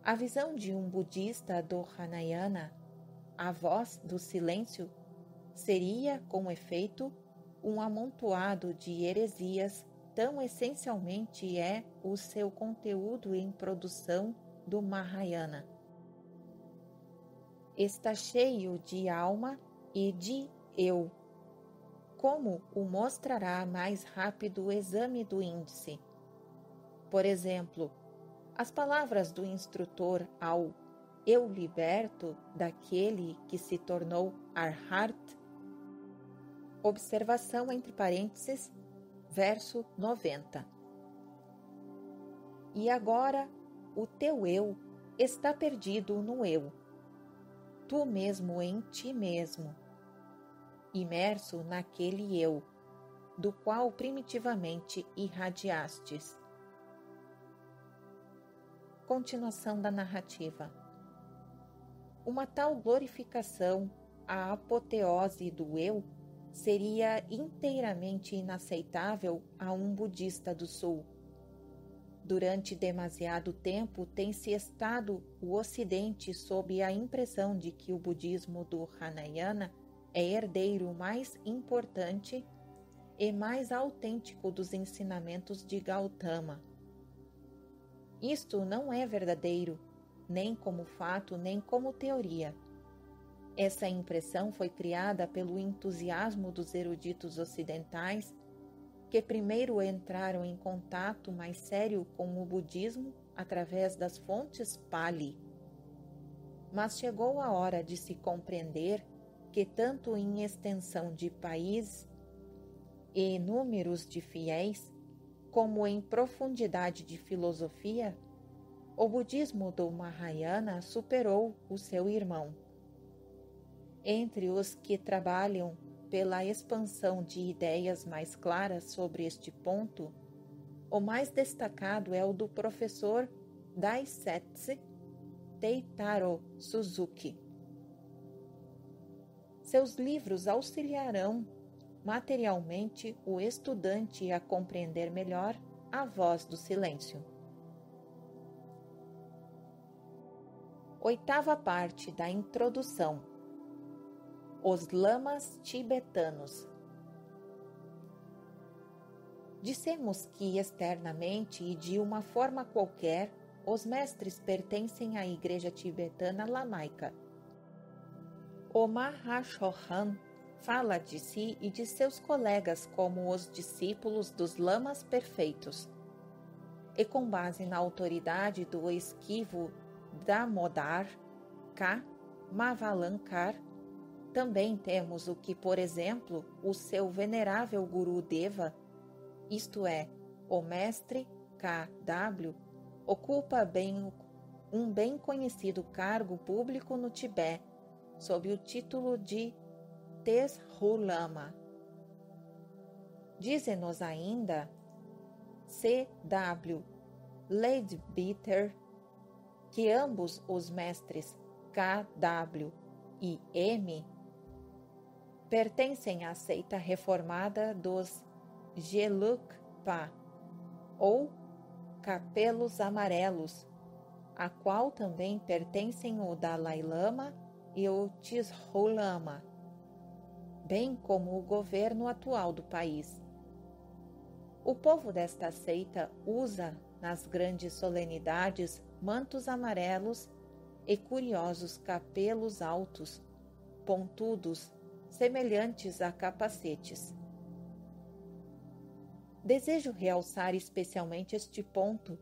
A visão de um budista do Hinayana, a voz do silêncio, seria, com efeito, um amontoado de heresias, tão essencialmente é o seu conteúdo em produção do Mahayana. Está cheio de alma e de eu, como o mostrará mais rápido o exame do índice. Por exemplo, as palavras do instrutor ao eu liberto daquele que se tornou Arhat. Observação entre parênteses, verso 90. E agora o teu eu está perdido no eu, tu mesmo em ti mesmo, imerso naquele eu, do qual primitivamente irradiastes. Continuação da narrativa. Uma tal glorificação, a apoteose do eu, seria inteiramente inaceitável a um budista do sul. Durante demasiado tempo tem-se estado o Ocidente sob a impressão de que o budismo do Hinayana é herdeiro mais importante e mais autêntico dos ensinamentos de Gautama. Isto não é verdadeiro, nem como fato, nem como teoria. Essa impressão foi criada pelo entusiasmo dos eruditos ocidentais, que primeiro entraram em contato mais sério com o budismo através das fontes Pali. Mas chegou a hora de se compreender que tanto em extensão de país e números de fiéis, como em profundidade de filosofia, o budismo do Mahayana superou o seu irmão. Entre os que trabalham pela expansão de ideias mais claras sobre este ponto, o mais destacado é o do professor Daisetsu Teitaro Suzuki. Seus livros auxiliarão materialmente o estudante a compreender melhor a voz do silêncio. Oitava parte da introdução. Os lamas tibetanos. Dissemos que externamente e de uma forma qualquer, os mestres pertencem à Igreja Tibetana Lamaica. O Mahashohan fala de si e de seus colegas como os discípulos dos lamas perfeitos. E com base na autoridade do esquivo Damodar K. Mavalankar, também temos o que, por exemplo, o seu venerável Guru Deva, isto é, o mestre K.W., ocupa um bem conhecido cargo público no Tibete, sob o título de Teshu Lama. Dize-nos ainda C.W. Leadbeater que ambos os mestres K.W. e M pertencem à seita reformada dos Gelugpa, ou Capelos Amarelos, a qual também pertencem o Dalai Lama e o Teshu Lama, bem como o governo atual do país. O povo desta seita usa, nas grandes solenidades, mantos amarelos e curiosos capelos altos, pontudos, semelhantes a capacetes. Desejo realçar especialmente este ponto,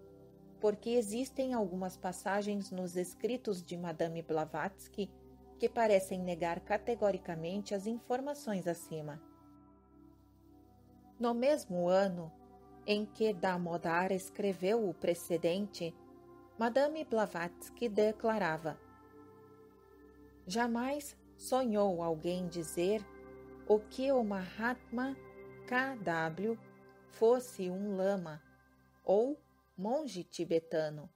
porque existem algumas passagens nos escritos de Madame Blavatsky que parecem negar categoricamente as informações acima. No mesmo ano em que Damodar escreveu o precedente, Madame Blavatsky declarava: jamais sonhou alguém dizer o que o Mahatma K.W. fosse um lama ou monge tibetano.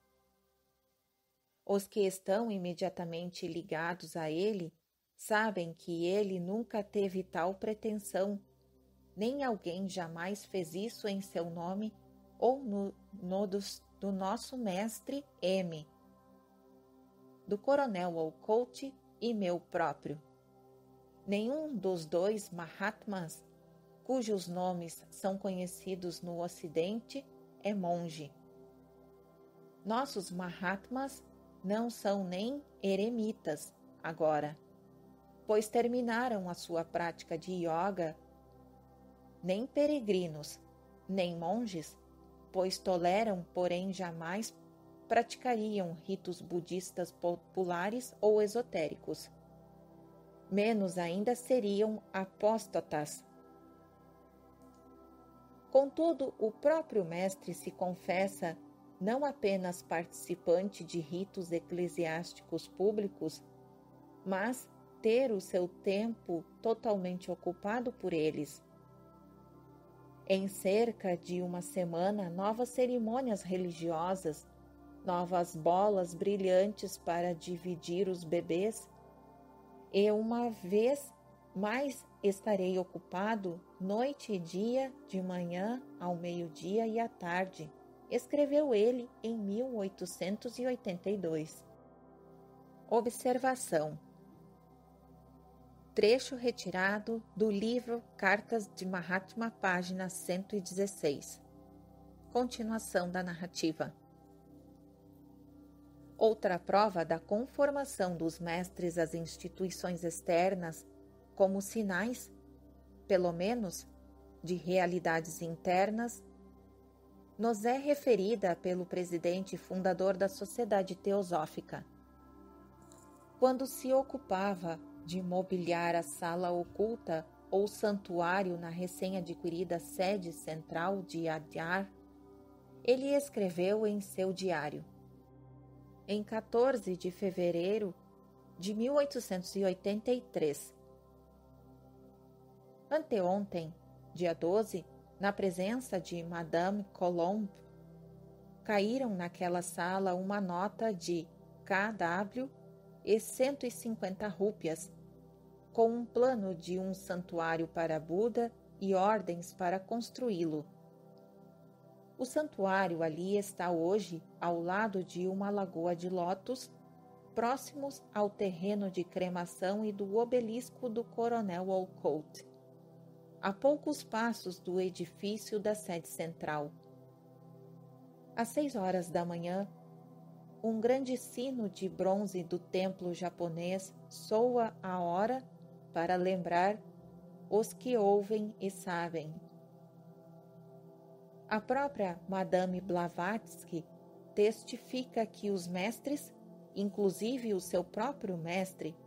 Os que estão imediatamente ligados a ele sabem que ele nunca teve tal pretensão, nem alguém jamais fez isso em seu nome ou do nosso mestre M, do coronel Olcott e meu próprio. Nenhum dos dois Mahatmas, cujos nomes são conhecidos no Ocidente, é monge. Nossos Mahatmas não são nem eremitas agora, pois terminaram a sua prática de yoga, nem peregrinos, nem monges, pois toleram, porém jamais praticariam ritos budistas populares ou esotéricos. Menos ainda seriam apóstatas. Contudo, o próprio mestre se confessa não apenas participante de ritos eclesiásticos públicos, mas ter o seu tempo totalmente ocupado por eles. Em cerca de uma semana, novas cerimônias religiosas, novas bolas brilhantes para dividir os bebês, e uma vez mais estarei ocupado noite e dia, de manhã ao meio-dia e à tarde, escreveu ele em 1882. Observação: trecho retirado do livro Cartas de Mahatma, página 116. Continuação da narrativa. Outra prova da conformação dos mestres às instituições externas como sinais, pelo menos, de realidades internas, nos é referida pelo presidente fundador da Sociedade Teosófica. Quando se ocupava de mobiliar a sala oculta ou santuário na recém-adquirida sede central de Adyar, ele escreveu em seu diário: em 14 de fevereiro de 1883. Anteontem, dia 12, na presença de Madame Colombe, caíram naquela sala uma nota de K.W. e 150 rúpias, com um plano de um santuário para Buda e ordens para construí-lo. O santuário ali está hoje ao lado de uma lagoa de lótus, próximos ao terreno de cremação e do obelisco do Coronel Wolcott, a poucos passos do edifício da sede central. Às 6 horas da manhã, um grande sino de bronze do templo japonês soa a hora para lembrar os que ouvem e sabem. A própria Madame Blavatsky testifica que os mestres, inclusive o seu próprio mestre,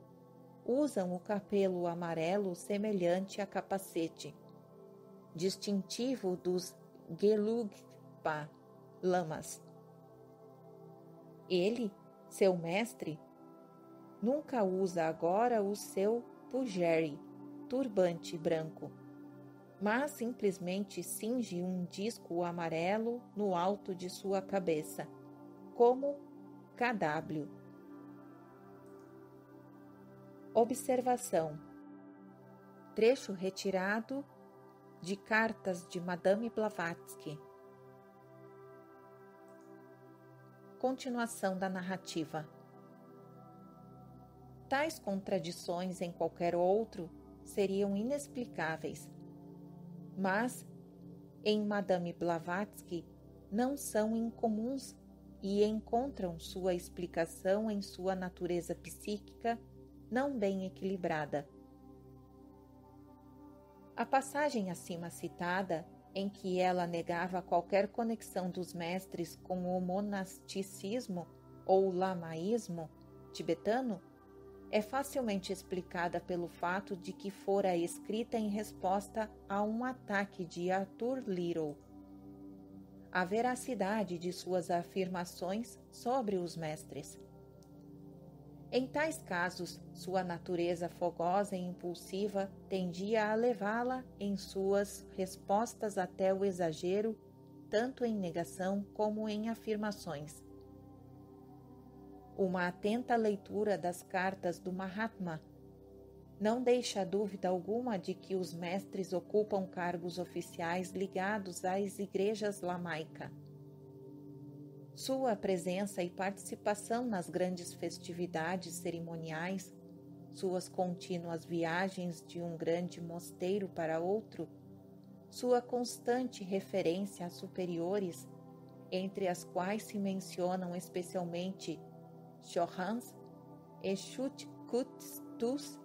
usam o capelo amarelo semelhante a capacete, distintivo dos Gelugpa lamas. Ele, seu mestre, nunca usa agora o seu pujeri, turbante branco, mas simplesmente cinge um disco amarelo no alto de sua cabeça, como KW. Observação: trecho retirado de Cartas de Madame Blavatsky. Continuação da narrativa. Tais contradições em qualquer outro seriam inexplicáveis, mas em Madame Blavatsky não são incomuns e encontram sua explicação em sua natureza psíquica não bem equilibrada. A passagem acima citada, em que ela negava qualquer conexão dos mestres com o monasticismo ou lamaísmo tibetano, é facilmente explicada pelo fato de que fora escrita em resposta a um ataque de Arthur Little. A veracidade de suas afirmações sobre os mestres. Em tais casos, sua natureza fogosa e impulsiva tendia a levá-la em suas respostas até o exagero, tanto em negação como em afirmações. Uma atenta leitura das cartas do Mahatma não deixa dúvida alguma de que os mestres ocupam cargos oficiais ligados às igrejas lamaicas. Sua presença e participação nas grandes festividades cerimoniais, suas contínuas viagens de um grande mosteiro para outro, sua constante referência a superiores, entre as quais se mencionam especialmente Chögyam e Shutkutsus,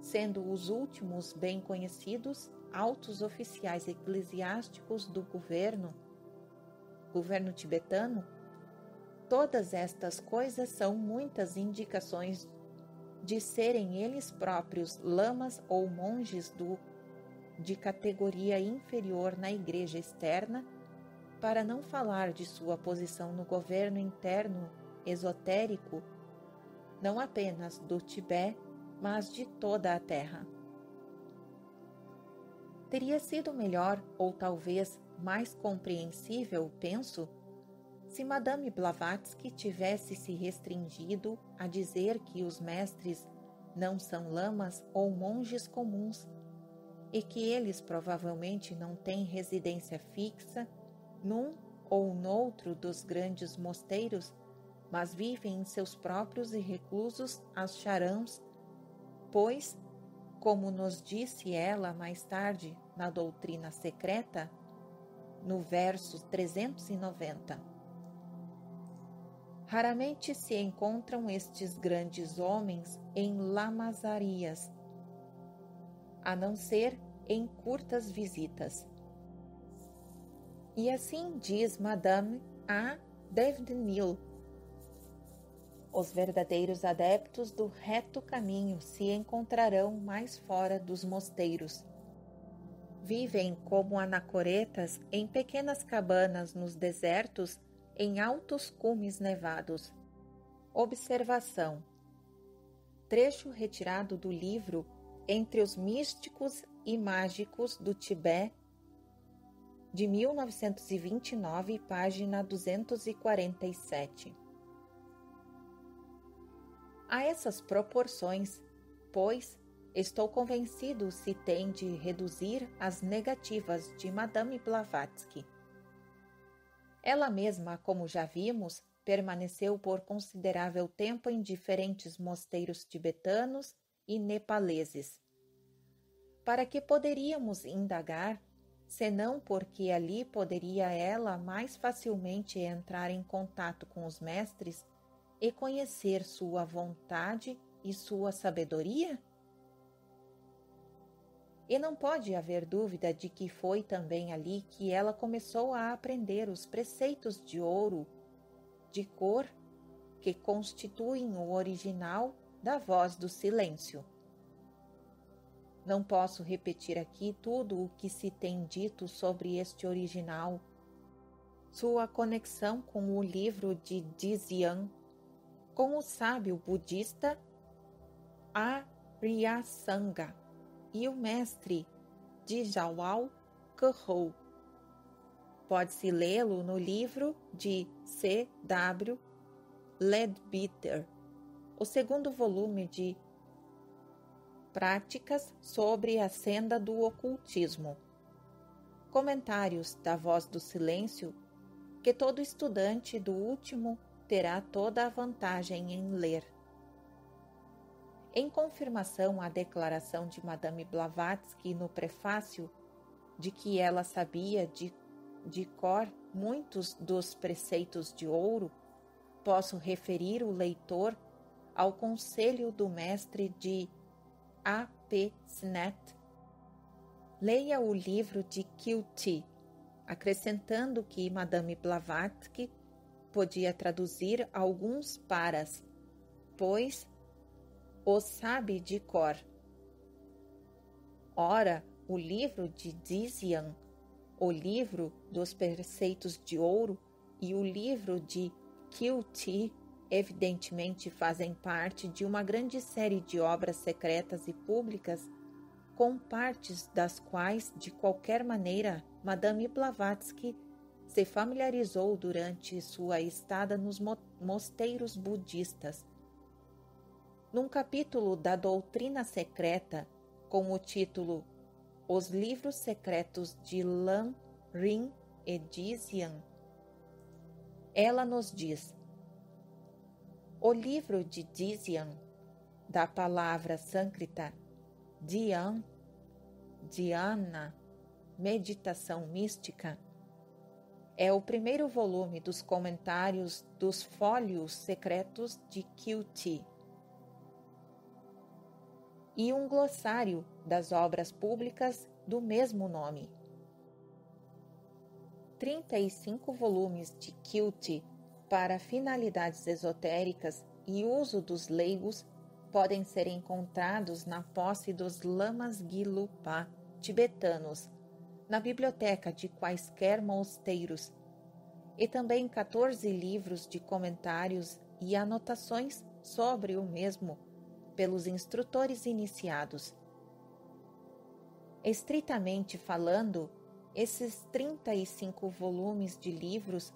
sendo os últimos bem conhecidos altos oficiais eclesiásticos do governo tibetano. Todas estas coisas são muitas indicações de serem eles próprios lamas ou monges de categoria inferior na igreja externa, para não falar de sua posição no governo interno esotérico, não apenas do Tibete, mas de toda a terra. Teria sido melhor, ou talvez mais compreensível, penso, se Madame Blavatsky tivesse se restringido a dizer que os mestres não são lamas ou monges comuns e que eles provavelmente não têm residência fixa num ou noutro dos grandes mosteiros, mas vivem em seus próprios e reclusos ashrams, pois, como nos disse ela mais tarde na Doutrina Secreta, no verso 390, raramente se encontram estes grandes homens em lamazarias, a não ser em curtas visitas. E assim diz Madame A. Devnil: os verdadeiros adeptos do reto caminho se encontrarão mais fora dos mosteiros. Vivem como anacoretas em pequenas cabanas nos desertos, em altos cumes nevados. Observação: trecho retirado do livro Entre os Místicos e Mágicos do Tibete, de 1929, página 247. A essas proporções, pois, estou convencido se tem de reduzir as negativas de Madame Blavatsky. Ela mesma, como já vimos, permaneceu por considerável tempo em diferentes mosteiros tibetanos e nepaleses. Para que poderíamos indagar, senão porque ali poderia ela mais facilmente entrar em contato com os mestres e conhecer sua vontade e sua sabedoria? E não pode haver dúvida de que foi também ali que ela começou a aprender os preceitos de ouro, de cor, que constituem o original da voz do silêncio. Não posso repetir aqui tudo o que se tem dito sobre este original, sua conexão com o livro de Dzyan, com o sábio budista Aryasanga e o mestre Djawal Khol. Pode-se lê-lo no livro de C.W. Leadbeater, o segundo volume de Práticas sobre a Senda do Ocultismo. Comentários da Voz do Silêncio, que todo estudante do último terá toda a vantagem em ler. Em confirmação à declaração de Madame Blavatsky no prefácio, de que ela sabia de cor muitos dos preceitos de ouro, posso referir o leitor ao conselho do mestre de A.P. Snet. Leia o livro de Kirti, acrescentando que Madame Blavatsky podia traduzir alguns paras, pois o sabe de cor. Ora, o livro de Dzyan, o livro dos preceitos de ouro e o livro de Kirti evidentemente fazem parte de uma grande série de obras secretas e públicas, com partes das quais, de qualquer maneira, Madame Blavatsky se familiarizou durante sua estada nos mosteiros budistas. Num capítulo da Doutrina Secreta, com o título Os Livros Secretos de Lam Rim e Dzyan, ela nos diz: o livro de Dzyan, da palavra sânscrita Dhyan, dhyana, meditação mística, é o primeiro volume dos comentários dos fólios secretos de Kirti e um glossário das obras públicas do mesmo nome. 35 volumes de Kirti para finalidades esotéricas e uso dos leigos podem ser encontrados na posse dos lamas Gelugpa tibetanos, na biblioteca de quaisquer mosteiros, e também 14 livros de comentários e anotações sobre o mesmo pelos instrutores iniciados. Estritamente falando, esses 35 volumes de livros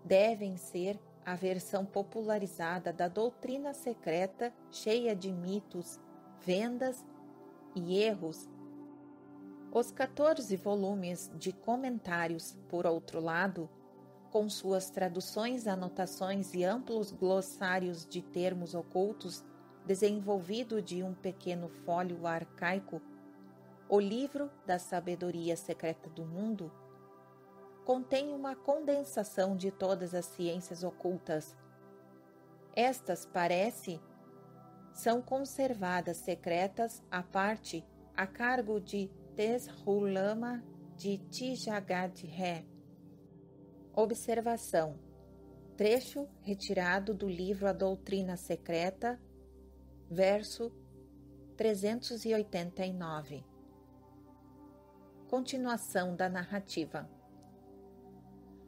devem ser a versão popularizada da doutrina secreta cheia de mitos, vendas e erros. Os 14 volumes de comentários, por outro lado, com suas traduções, anotações e amplos glossários de termos ocultos, desenvolvido de um pequeno fólio arcaico, o livro da sabedoria secreta do mundo, contém uma condensação de todas as ciências ocultas. Estas, parece, são conservadas secretas à parte a cargo de Teshulama de Tijagadhe. Observação: trecho retirado do livro A Doutrina Secreta, verso 389. Continuação da narrativa.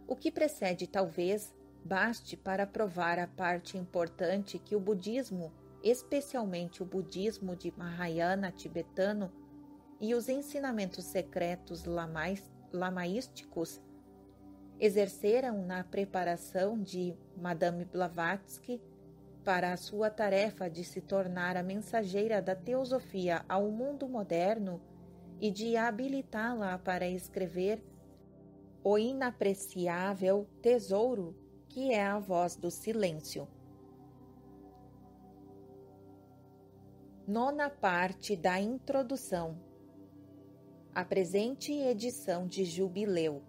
O que precede talvez baste para provar a parte importante que o budismo, especialmente o budismo de Mahayana tibetano e os ensinamentos secretos lamaísticos, exerceram na preparação de Madame Blavatsky para a sua tarefa de se tornar a mensageira da teosofia ao mundo moderno e de habilitá-la para escrever o inapreciável tesouro que é a voz do silêncio. Nona parte da introdução. A presente edição de Jubileu.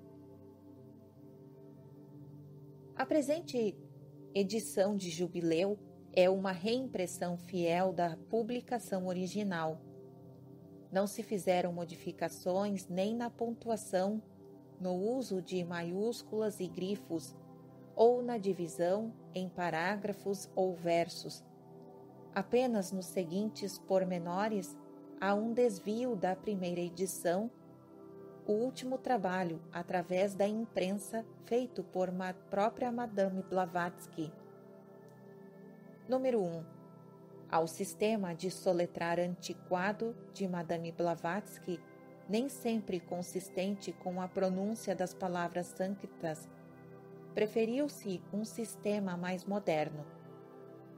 A presente edição de Jubileu é uma reimpressão fiel da publicação original. Não se fizeram modificações nem na pontuação, no uso de maiúsculas e grifos, ou na divisão em parágrafos ou versos. Apenas nos seguintes pormenores há um desvio da primeira edição, o último trabalho através da imprensa feito por própria Madame Blavatsky. Número 1. Ao sistema de soletrar antiquado de Madame Blavatsky, nem sempre consistente com a pronúncia das palavras sanctas, preferiu-se um sistema mais moderno.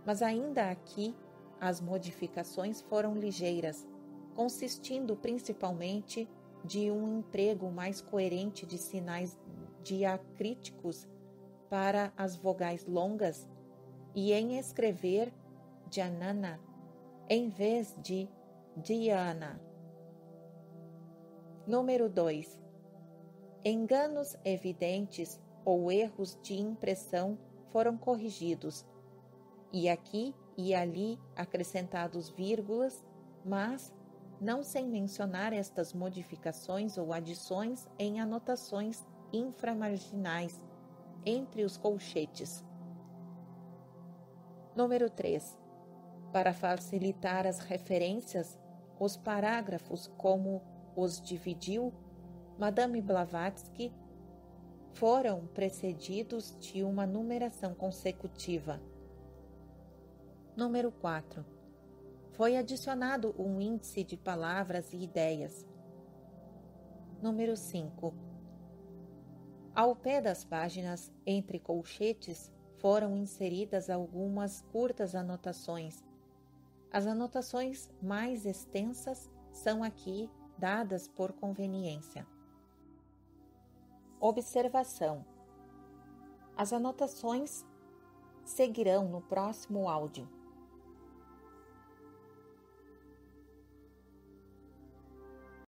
Mas ainda aqui, as modificações foram ligeiras, consistindo principalmente de um emprego mais coerente de sinais diacríticos para as vogais longas e em escrever Janana em vez de Diana. Número 2. Enganos evidentes ou erros de impressão foram corrigidos, e aqui e ali acrescentados vírgulas, mas não sem mencionar estas modificações ou adições em anotações inframarginais entre os colchetes. Número 3. Para facilitar as referências, os parágrafos como os dividiu Madame Blavatsky foram precedidos de uma numeração consecutiva. Número 4. Foi adicionado um índice de palavras e ideias. Número 5. Ao pé das páginas, entre colchetes, foram inseridas algumas curtas anotações. As anotações mais extensas são aqui dadas por conveniência. Observação: as anotações seguirão no próximo áudio.